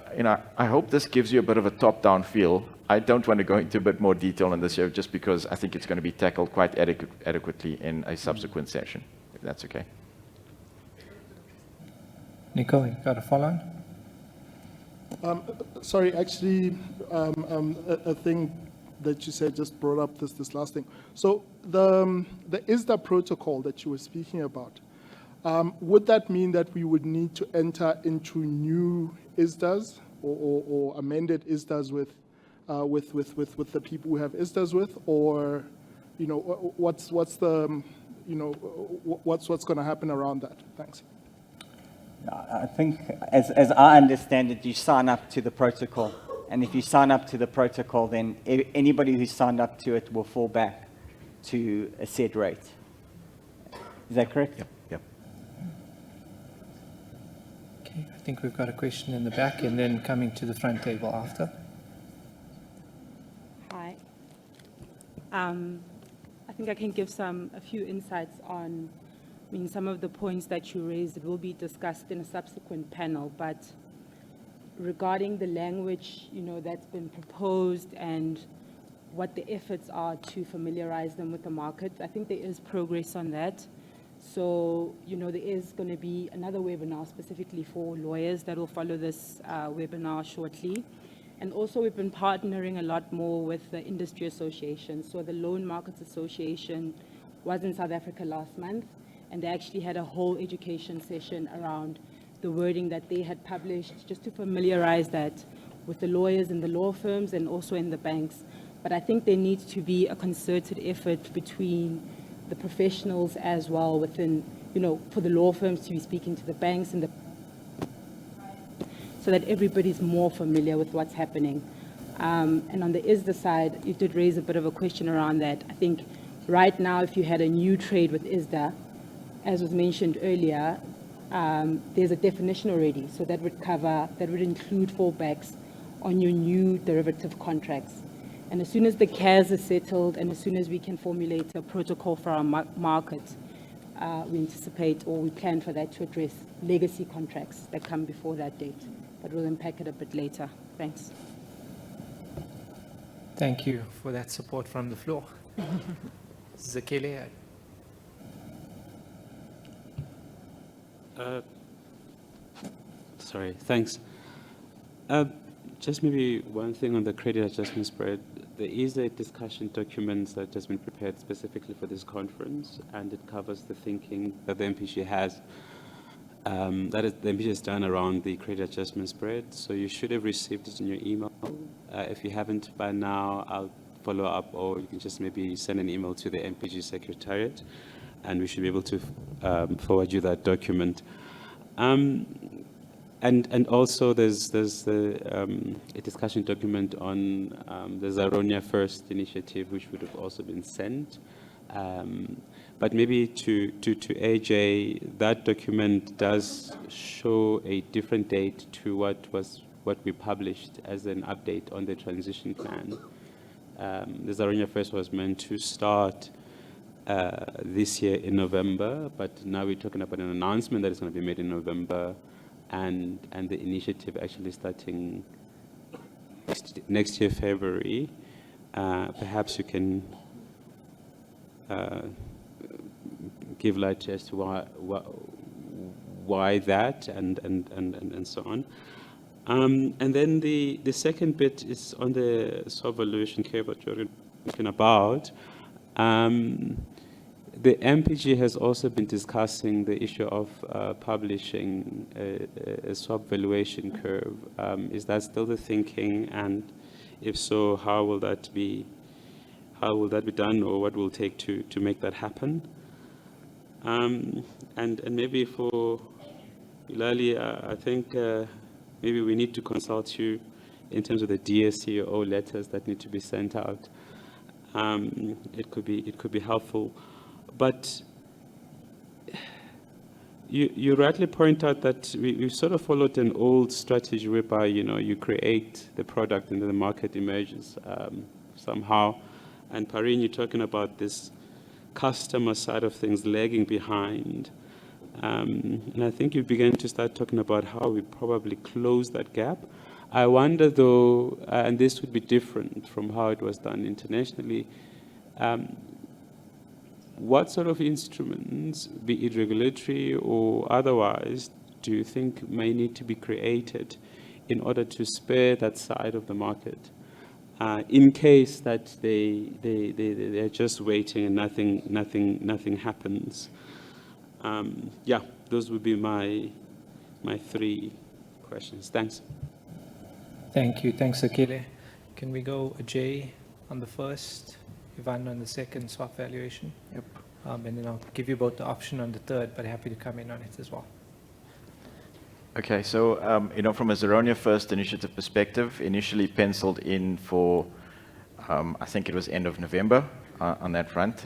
I hope this gives you a bit of a top-down feel. I don't want to go into a bit more detail on this here, just because I think it's going to be tackled quite adequately in a subsequent session, if that's okay. Nico, you got a follow-on? Sorry, actually, a thing that you said just brought up this last thing. So the ISDA protocol that you were speaking about, would that mean that we would need to enter into new ISDAs or amended ISDAs with the people we have ISDAs with, or what's going to happen around that? Thanks. I think, as I understand it, you sign up to the protocol. And if you sign up to the protocol, then anybody who signed up to it will fall back to a set rate. Is that correct? Yep. Yep. Okay, I think we've got a question in the back and then coming to the front table after. Hi. I think I can give a few insights on, some of the points that you raised. It will be discussed in a subsequent panel, but regarding the language, that's been proposed and what the efforts are to familiarize them with the market, I think there is progress on that. So, there is going to be another webinar specifically for lawyers that will follow this webinar shortly. And also we've been partnering a lot more with the industry association. So the Loan Markets Association was in South Africa last month, and they actually had a whole education session around the wording that they had published, just to familiarize that with the lawyers in the law firms and also in the banks. But I think there needs to be a concerted effort between the professionals as well within, for the law firms to be speaking to the banks and so that everybody's more familiar with what's happening. And on the ISDA side, you did raise a bit of a question around that. I think right now, if you had a new trade with ISDA, as was mentioned earlier, there's a definition already. So that would include fallbacks on your new derivative contracts. And as soon as the CAS is settled and as soon as we can formulate a protocol for our market, we anticipate or we plan for that to address legacy contracts that come before that date. But we'll unpack it a bit later. Thanks. Thank you for that support from the floor. Zakele. Sorry, thanks. Just maybe one thing on the credit adjustment spread. There is a discussion document that has been prepared specifically for this conference, and it covers the thinking that the MPG has. The MPG has done around the credit adjustment spread, so you should have received it in your email. If you haven't by now, I'll follow up, or you can just maybe send an email to the MPG Secretariat, and we should be able to forward you that document. And also there's a discussion document on the ZARONIA First initiative, which would have also been sent. But maybe to AJ, that document does show a different date to what we published as an update on the transition plan. The ZARONIA First was meant to start this year in November, but now we're talking about an announcement that is going to be made in November, and the initiative actually starting next year, February. Perhaps you can give light as to why that and so on. And then the second bit is on the swap valuation curve that you're talking about. The MPG has also been discussing the issue of publishing a swap valuation curve. Is that still the thinking? And if so, how will that be done, or what will it take to make that happen? And maybe for Ilali, I think maybe we need to consult you in terms of the DSCO letters that need to be sent out. It could be helpful. But you rightly point out that we sort of followed an old strategy whereby, you create the product and then the market emerges somehow. And Parin, you're talking about this customer side of things lagging behind. And I think you began to start talking about how we probably close that gap. I wonder though, and this would be different from how it was done internationally, what sort of instruments, be it regulatory or otherwise, do you think may need to be created in order to spare that side of the market, in case that they're just waiting and nothing happens? Yeah, those would be my three questions. Thanks. Thank you. Thanks, Akile. Can we go Jay on the first, Ivan on the second swap valuation? Yep. And then I'll give you both the option on the third, but happy to come in on it as well. Okay, so from a ZARONIA First initiative perspective, initially penciled in for, I think it was end of November on that front.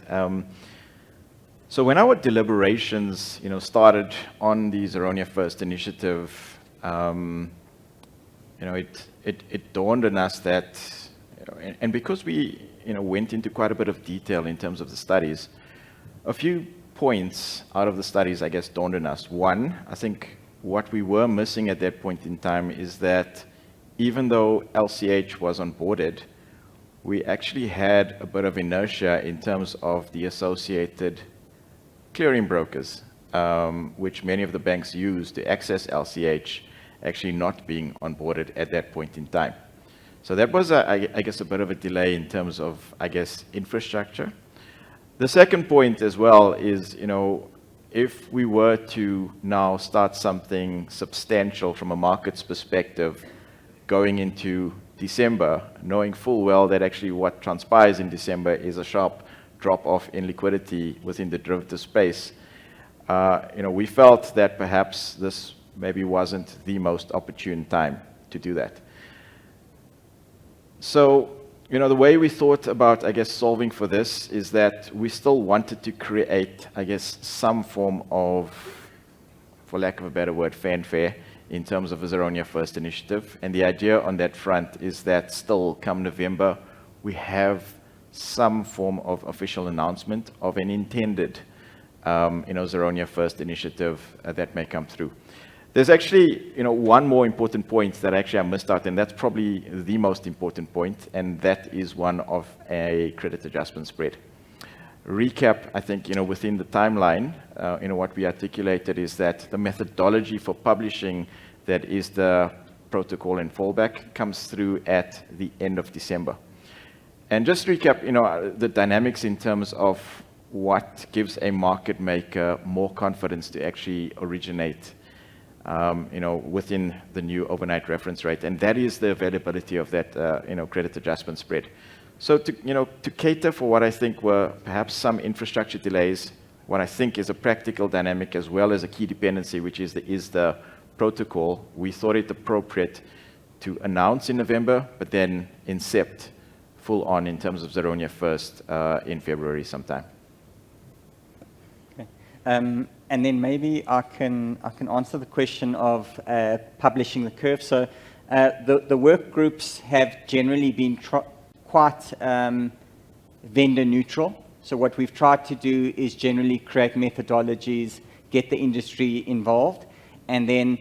So when our deliberations, started on the ZARONIA First initiative, it dawned on us that, and because we, went into quite a bit of detail in terms of the studies, a few points out of the studies, I guess, dawned on us. One, I think what we were missing at that point in time is that even though LCH was onboarded, we actually had a bit of inertia in terms of the associated clearing brokers, which many of the banks use to access LCH, actually not being onboarded at that point in time. So that was, I guess, a bit of a delay in terms of, infrastructure. The second point as well is, if we were to now start something substantial from a markets perspective going into December, knowing full well that actually what transpires in December is a sharp drop-off in liquidity within the derivative space, we felt that perhaps this maybe wasn't the most opportune time to do that. So, the way we thought about, solving for this is that we still wanted to create, some form of, for lack of a better word, fanfare in terms of a ZARONIA First initiative. And the idea on that front is that still come November, we have some form of official announcement of an intended, ZARONIA First initiative that may come through. There's actually, one more important point that actually I missed out, and that's probably the most important point, and that is one of a credit adjustment spread. Recap, I think, within the timeline, what we articulated is that the methodology for publishing, that is the protocol and fallback, comes through at the end of December. And just recap, the dynamics in terms of what gives a market maker more confidence to actually originate within the new overnight reference rate, and that is the availability of that, credit adjustment spread. So to cater for what I think were perhaps some infrastructure delays, what I think is a practical dynamic as well as a key dependency, which is the protocol, we thought it appropriate to announce in November, but then incept full on in terms of ZARONIA First in February sometime. Okay. And then maybe I can answer the question of publishing the curve. So the work groups have generally been quite vendor neutral. So what we've tried to do is generally create methodologies, get the industry involved, and then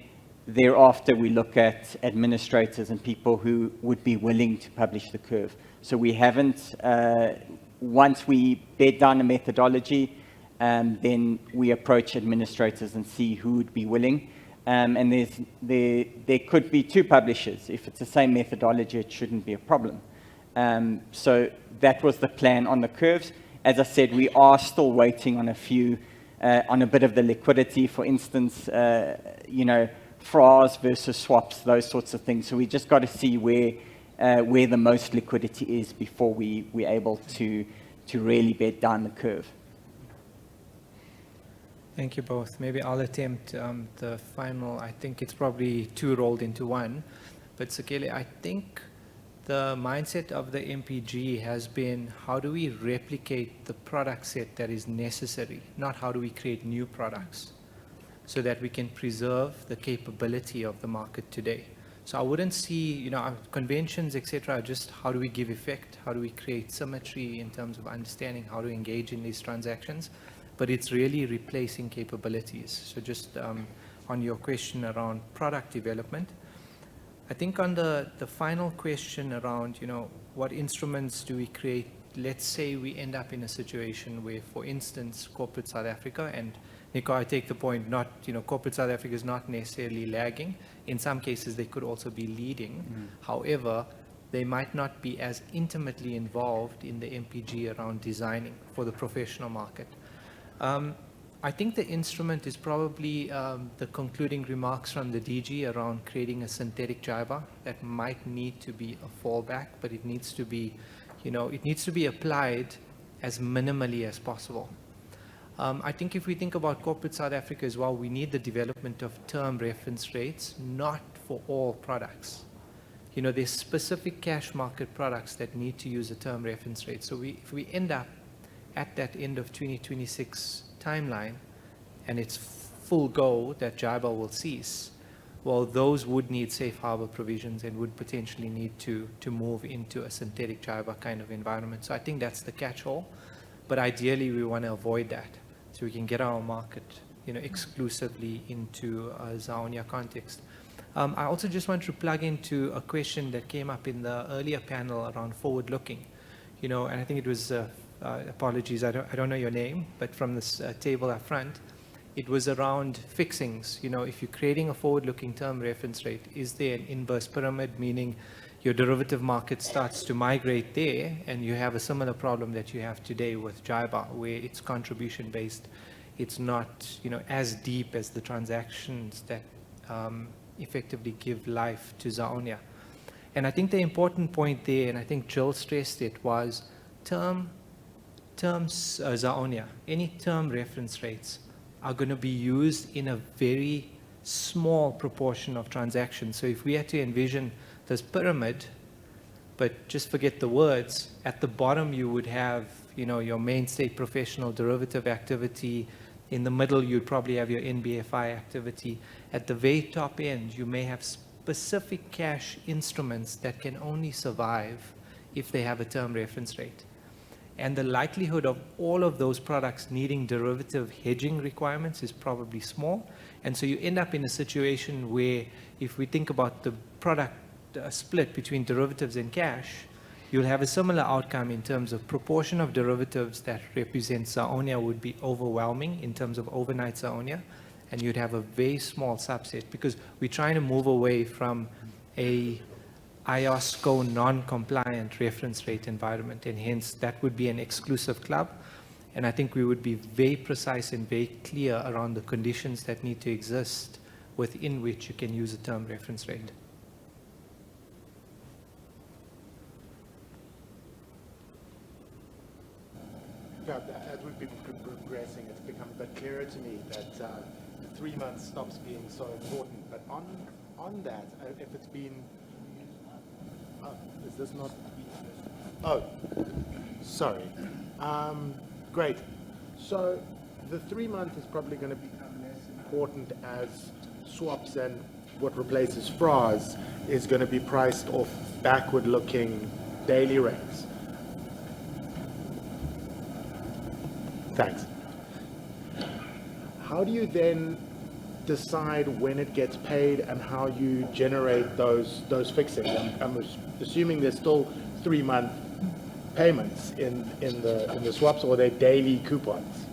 thereafter we look at administrators and people who would be willing to publish the curve. So we haven't, once we bed down a methodology, then we approach administrators and see who would be willing. And there could be two publishers. If it's the same methodology, it shouldn't be a problem. So that was the plan on the curves. As I said, we are still waiting on a few, on a bit of the liquidity, for instance, FRAs versus swaps, those sorts of things. So we just got to see where the most liquidity is before we're able to really bed down the curve. Thank you both. Maybe I'll attempt the final. I think it's probably two rolled into one. But Sekele, I think the mindset of the MPG has been, how do we replicate the product set that is necessary, not how do we create new products, so that we can preserve the capability of the market today. So I wouldn't see, conventions, etc., just how do we give effect, how do we create symmetry in terms of understanding how to engage in these transactions. But it's really replacing capabilities. So just on your question around product development, I think on the final question around, what instruments do we create? Let's say we end up in a situation where, for instance, corporate South Africa, and Nico, I take the point, not, corporate South Africa is not necessarily lagging. In some cases, they could also be leading. However, they might not be as intimately involved in the MPG around designing for the professional market. I think the instrument is probably the concluding remarks from the DG around creating a synthetic JIBAR that might need to be a fallback, but it needs to be, it needs to be applied as minimally as possible. I think if we think about corporate South Africa as well, we need the development of term reference rates, not for all products. You know, there's specific cash market products that need to use a term reference rate. So if we end up at that end of 2026 timeline, and it's full go that JIBAR will cease, well, those would need safe harbor provisions and would potentially need to move into a synthetic JIBAR kind of environment. So I think that's the catch-all. But ideally, we want to avoid that so we can get our market, you know, exclusively into a ZARONIA context. I also just want to plug into a question that came up in the earlier panel around forward-looking, you know, and I think it was, apologies, I don't know your name, but from this table up front, it was around fixings. You know, if you're creating a forward-looking term reference rate, is there an inverse pyramid, meaning your derivative market starts to migrate there, and you have a similar problem that you have today with JIBAR, where it's contribution-based. It's not, you know, as deep as the transactions that effectively give life to ZARONIA. And I think the important point there, and I think Jill stressed it, was terms ZARONIA, any term reference rates are going to be used in a very small proportion of transactions. So if we had to envision this pyramid, but just forget the words, at the bottom you would have, you know, your mainstay professional derivative activity. In the middle, you'd probably have your NBFI activity. At the very top end, you may have specific cash instruments that can only survive if they have a term reference rate. And the likelihood of all of those products needing derivative hedging requirements is probably small. And so you end up in a situation where, if we think about the product split between derivatives and cash, you'll have a similar outcome in terms of proportion of derivatives that represent ZARONIA would be overwhelming in terms of overnight ZARONIA, and you'd have a very small subset, because we're trying to move away from a IOSCO non-compliant reference rate environment, and hence that would be an exclusive club. And I think we would be very precise and very clear around the conditions that need to exist within which you can use a term reference rate. As we've been progressing, it's become a bit clearer to me that the 3 months stops being so important. But on that, if it's been, is this not? Oh, sorry. Great. So the 3 month is probably going to become less important as swaps and what replaces FRAs is going to be priced off backward-looking daily rates. Thanks. How do you then decide when it gets paid and how you generate those fixings? I'm assuming there's still 3 month payments in the swaps, or they're daily coupons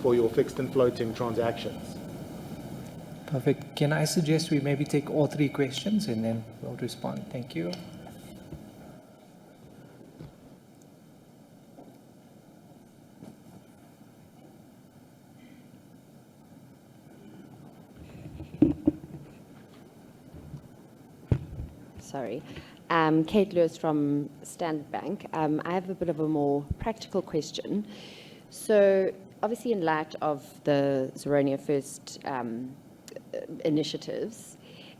for your fixed and floating transactions. Perfect. Can I suggest we maybe take all 3 questions and then we'll respond? Thank you. Sorry. Kate Lewis from Standard Bank. I have a bit of a more practical question. So obviously, in light of the ZARONIA First initiatives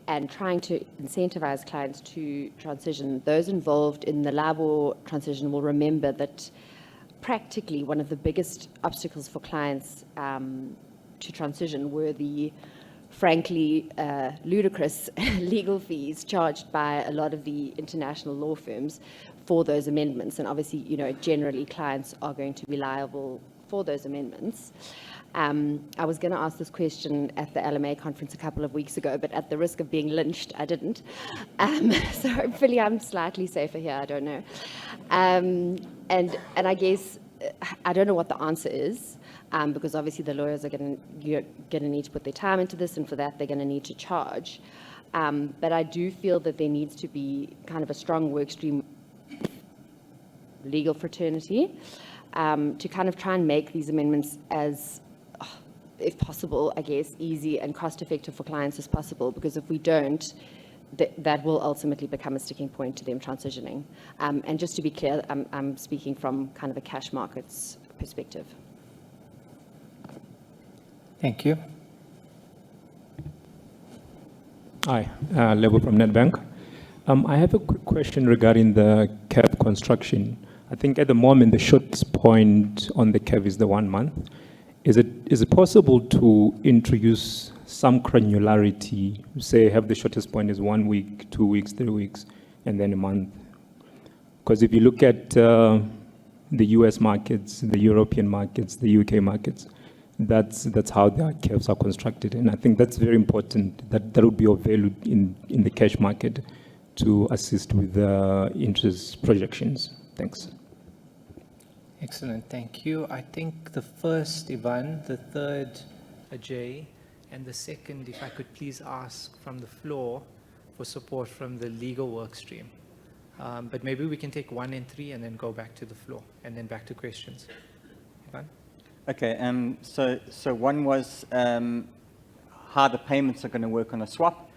and trying to incentivize clients to transition, those involved in the LIBOR transition will remember that practically one of the biggest obstacles for clients to transition were the frankly ludicrous legal fees charged by a lot of the international law firms for those amendments. And obviously, you know, generally clients are going to be liable for those amendments. I was going to ask this question at the LMA conference a couple of weeks ago, but at the risk of being lynched, I didn't. So hopefully I'm slightly safer here, I don't know. And I guess, I don't know what the answer is, because obviously the lawyers are going to need to put their time into this, and for that they're going to need to charge. But I do feel that there needs to be kind of a strong work stream, legal fraternity, to kind of try and make these amendments as, if possible, I guess, easy and cost-effective for clients as possible, because if we don't, that will ultimately become a sticking point to them transitioning. And just to be clear, I'm speaking from kind of a cash markets perspective. Thank you. Hi, Lebo from Nedbank. I have a quick question regarding the curve construction. I think at the moment the shortest point on the curve is the 1 month. Is it possible to introduce some granularity, say have the shortest point is 1 week, 2 weeks, 3 weeks, and then a month? Because if you look at the US markets, the European markets, the UK markets, that's how their curves are constructed. And I think that's very important, that would be of value in the cash market to assist with the interest projections. Thanks. Excellent, thank you. I think the first, Ivan, the third, Ajay, and the second, if I could please ask from the floor for support from the legal work stream. But maybe we can take 1 and 3 and then go back to the floor and then back to questions. Ivan? Okay, so one was how the payments are going to work on a swap.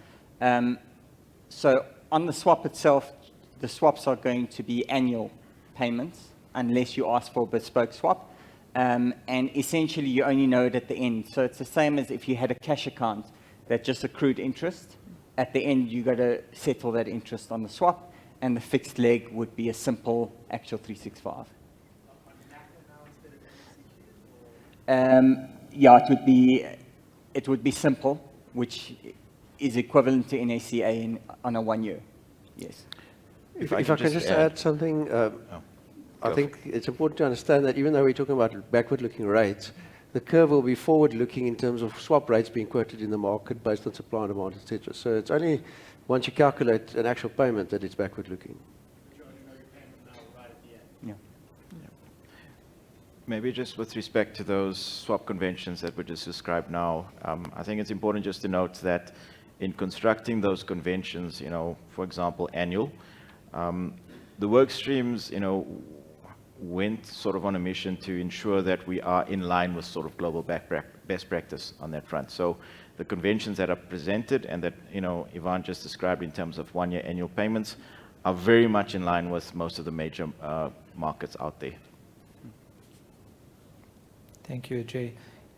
So on the swap itself, the swaps are going to be annual payments unless you ask for a bespoke swap. And essentially, you only know it at the end. So it's the same as if you had a cash account that just accrued interest. At the end, you got to settle that interest on the swap, and the fixed leg would be a simple actual 365. Yeah, it would be simple, which is equivalent to NACA on a 1 year. Yes. If I can just add something, I think it's important to understand that even though we're talking about backward-looking rates, the curve will be forward-looking in terms of swap rates being quoted in the market based on supply and demand, etc. So it's only once you calculate an actual payment that it's backward-looking. Yeah. Maybe just with respect to those swap conventions that were just described now, I think it's important just to note that in constructing those conventions, for example, annual, the work streams, went sort of on a mission to ensure that we are in line with sort of global best practice on that front. So the conventions that are presented and that, Ivan just described in terms of 1 year annual payments are very much in line with most of the major markets out there. Thank you, Ajay.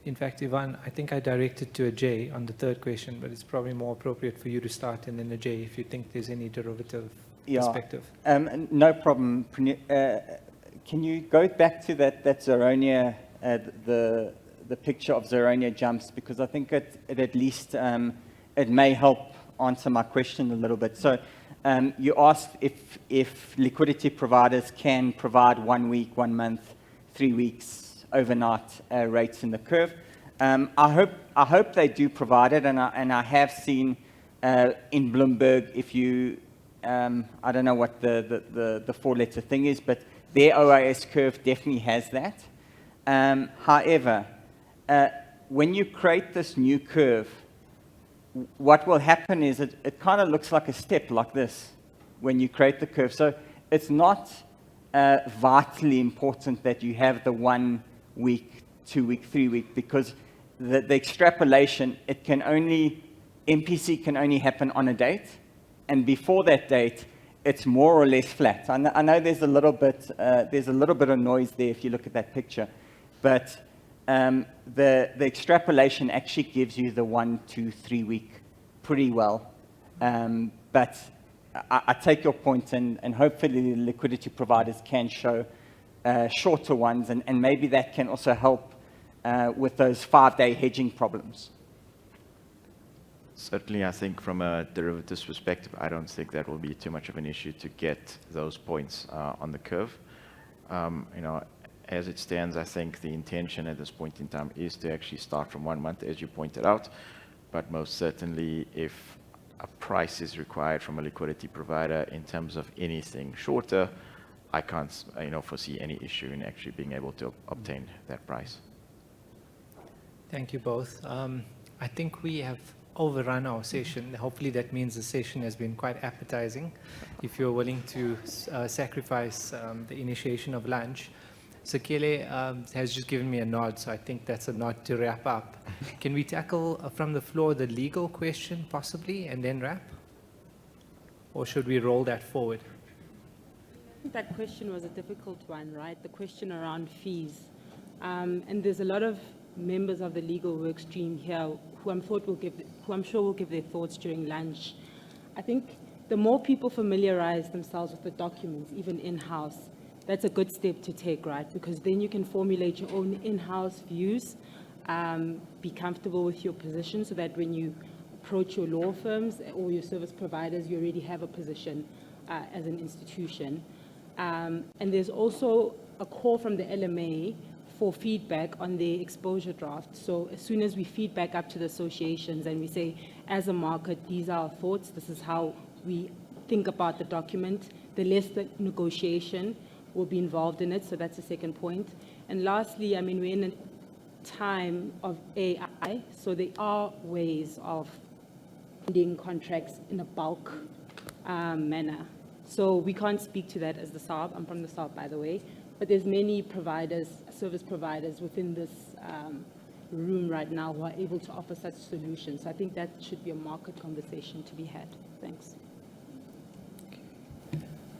In fact, Ivan, I think I directed to Ajay on the third question, but it's probably more appropriate for you to start and then Ajay, if you think there's any derivative perspective. No problem. Can you go back to that ZARONIA, the picture of ZARONIA jumps, because I think it at least it may help answer my question a little bit. So you asked if liquidity providers can provide 1 week, 1 month, 3 weeks overnight rates in the curve. I hope they do provide it, and I have seen in Bloomberg, if you I don't know what the 4-letter thing is, but their OIS curve definitely has that. However, when you create this new curve, what will happen is it kind of looks like a step like this when you create the curve. So it's not vitally important that you have the 1 week, 2 week, 3 week, because the extrapolation, MPC can only happen on a date. And before that date, it's more or less flat. I know there's a little bit of noise there if you look at that picture, but the extrapolation actually gives you the 1, 2, 3 week pretty well. But I take your point, and hopefully the liquidity providers can show shorter ones, and maybe that can also help with those 5-day hedging problems. Certainly, I think from a derivatives perspective, I don't think that will be too much of an issue to get those points on the curve. As it stands, I think the intention at this point in time is to actually start from 1 month, as you pointed out. But most certainly, if a price is required from a liquidity provider in terms of anything shorter, I can't foresee any issue in actually being able to obtain that price. Thank you both. I think we have overrun our session. Hopefully that means the session has been quite appetizing. If you're willing to sacrifice the initiation of lunch. Sekele has just given me a nod, so I think that's a nod to wrap up. Can we tackle from the floor the legal question possibly and then wrap? Or should we roll that forward? I think that question was a difficult one, right? The question around fees. And there's a lot of members of the legal work stream here, who I'm sure will give their thoughts during lunch. I think the more people familiarize themselves with the documents, even in-house, that's a good step to take, right? Because then you can formulate your own in-house views, be comfortable with your position so that when you approach your law firms or your service providers, you already have a position as an institution. And there's also a call from the LMA for feedback on the exposure draft. So as soon as we feed back up to the associations and we say, as a market, these are our thoughts, this is how we think about the document, the less the negotiation will be involved in it. So that's the second point. And lastly, I mean, we're in a time of AI, so there are ways of ending contracts in a bulk manner. So we can't speak to that as the SARB. I'm from the SARB, by the way. But there's many providers, service providers within this room right now who are able to offer such solutions. So I think that should be a market conversation to be had. Thanks.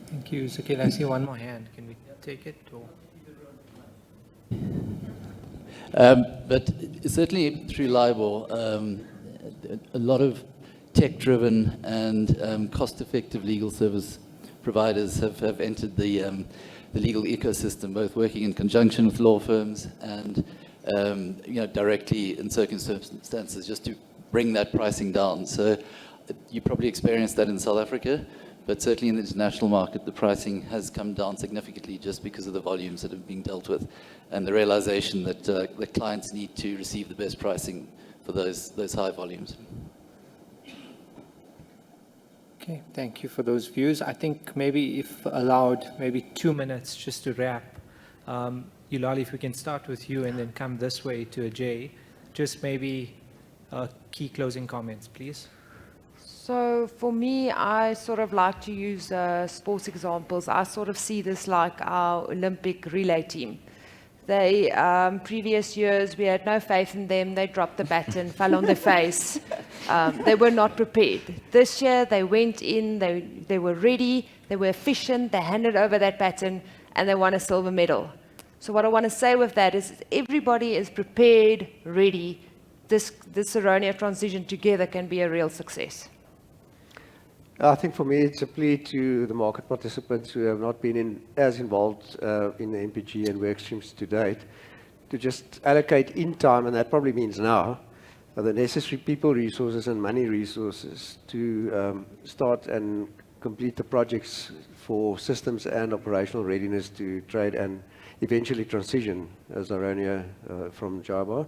Thank you, Zakil. I see one more hand. Can we take it? Or? But certainly through LIBOR, a lot of tech-driven and cost-effective legal service providers have entered the legal ecosystem, both working in conjunction with law firms and directly in circumstances just to bring that pricing down. So you probably experienced that in South Africa, but certainly in the international market, the pricing has come down significantly just because of the volumes that have been dealt with and the realization that the clients need to receive the best pricing for those high volumes. Okay, thank you for those views. I think maybe if allowed, maybe 2 minutes just to wrap. Yulali, if we can start with you and then come this way to Ajay. Just maybe key closing comments, please. So for me, I sort of like to use sports examples. I sort of see this like our Olympic relay team. They, previous years, we had no faith in them. They dropped the baton, fell on their face. They were not prepared. This year, they went in, they were ready, they were efficient, they handed over that baton, and they won a silver medal. So what I want to say with that is everybody is prepared, ready. This ZARONIA transition together can be a real success. I think for me, it's a plea to the market participants who have not been as involved in the MPG and work streams to date, to just allocate in time, and that probably means now, the necessary people resources and money resources to start and complete the projects for systems and operational readiness to trade and eventually transition ZARONIA from JIBAR.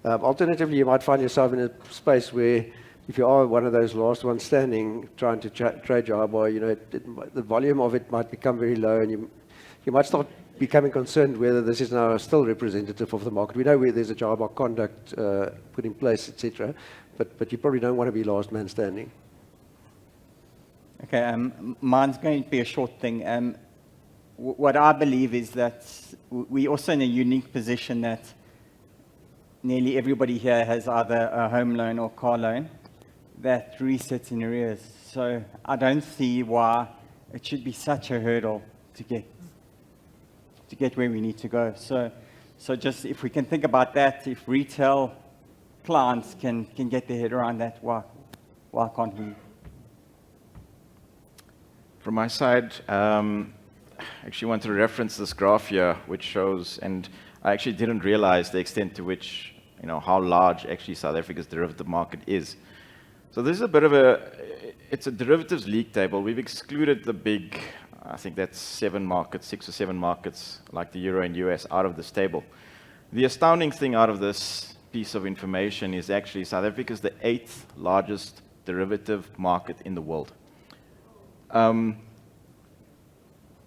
Alternatively, you might find yourself in a space where if you are one of those last ones standing trying to trade JIBAR, the volume of it might become very low, and you might start becoming concerned whether this is now still representative of the market. We know where there's a JIBAR conduct put in place, etc., but you probably don't want to be last man standing. Okay, mine's going to be a short thing. What I believe is that we're also in a unique position that nearly everybody here has either a home loan or car loan that resets in arrears. So I don't see why it should be such a hurdle to get where we need to go. So just if we can think about that, if retail clients can get their head around that, why can't we? From my side, I actually want to reference this graph here, which shows, and I actually didn't realize the extent to which, how large actually South Africa's derivative market is. So this is a bit of it's a derivatives league table. We've excluded the big, I think that's 6 or 7 markets, like the Euro and US, out of this table. The astounding thing out of this piece of information is actually South Africa is the 8th largest derivative market in the world.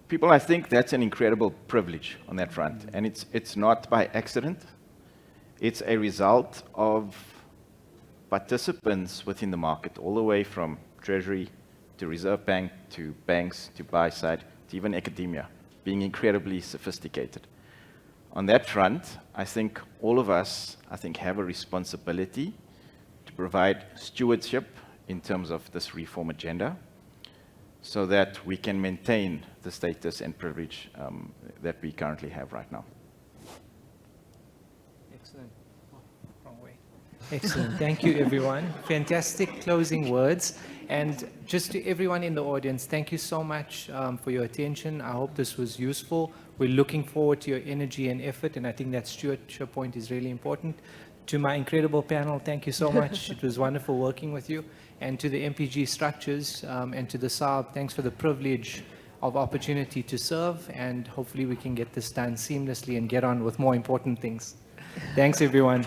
People, I think that's an incredible privilege on that front, and it's not by accident. It's a result of participants within the market, all the way from Treasury to Reserve Bank to banks to buy side to even academia, being incredibly sophisticated. On that front, I think all of us, have a responsibility to provide stewardship in terms of this reform agenda, so that we can maintain the status and privilege that we currently have right now. Excellent. Excellent. Thank you, everyone. Fantastic closing words. And just to everyone in the audience, thank you so much for your attention. I hope this was useful. We're looking forward to your energy and effort, and I think that stewardship point is really important. To my incredible panel, thank you so much. It was wonderful working with you. And to the MPG structures and to the SARB, thanks for the privilege of opportunity to serve, and hopefully we can get this done seamlessly and get on with more important things. Thanks, everyone.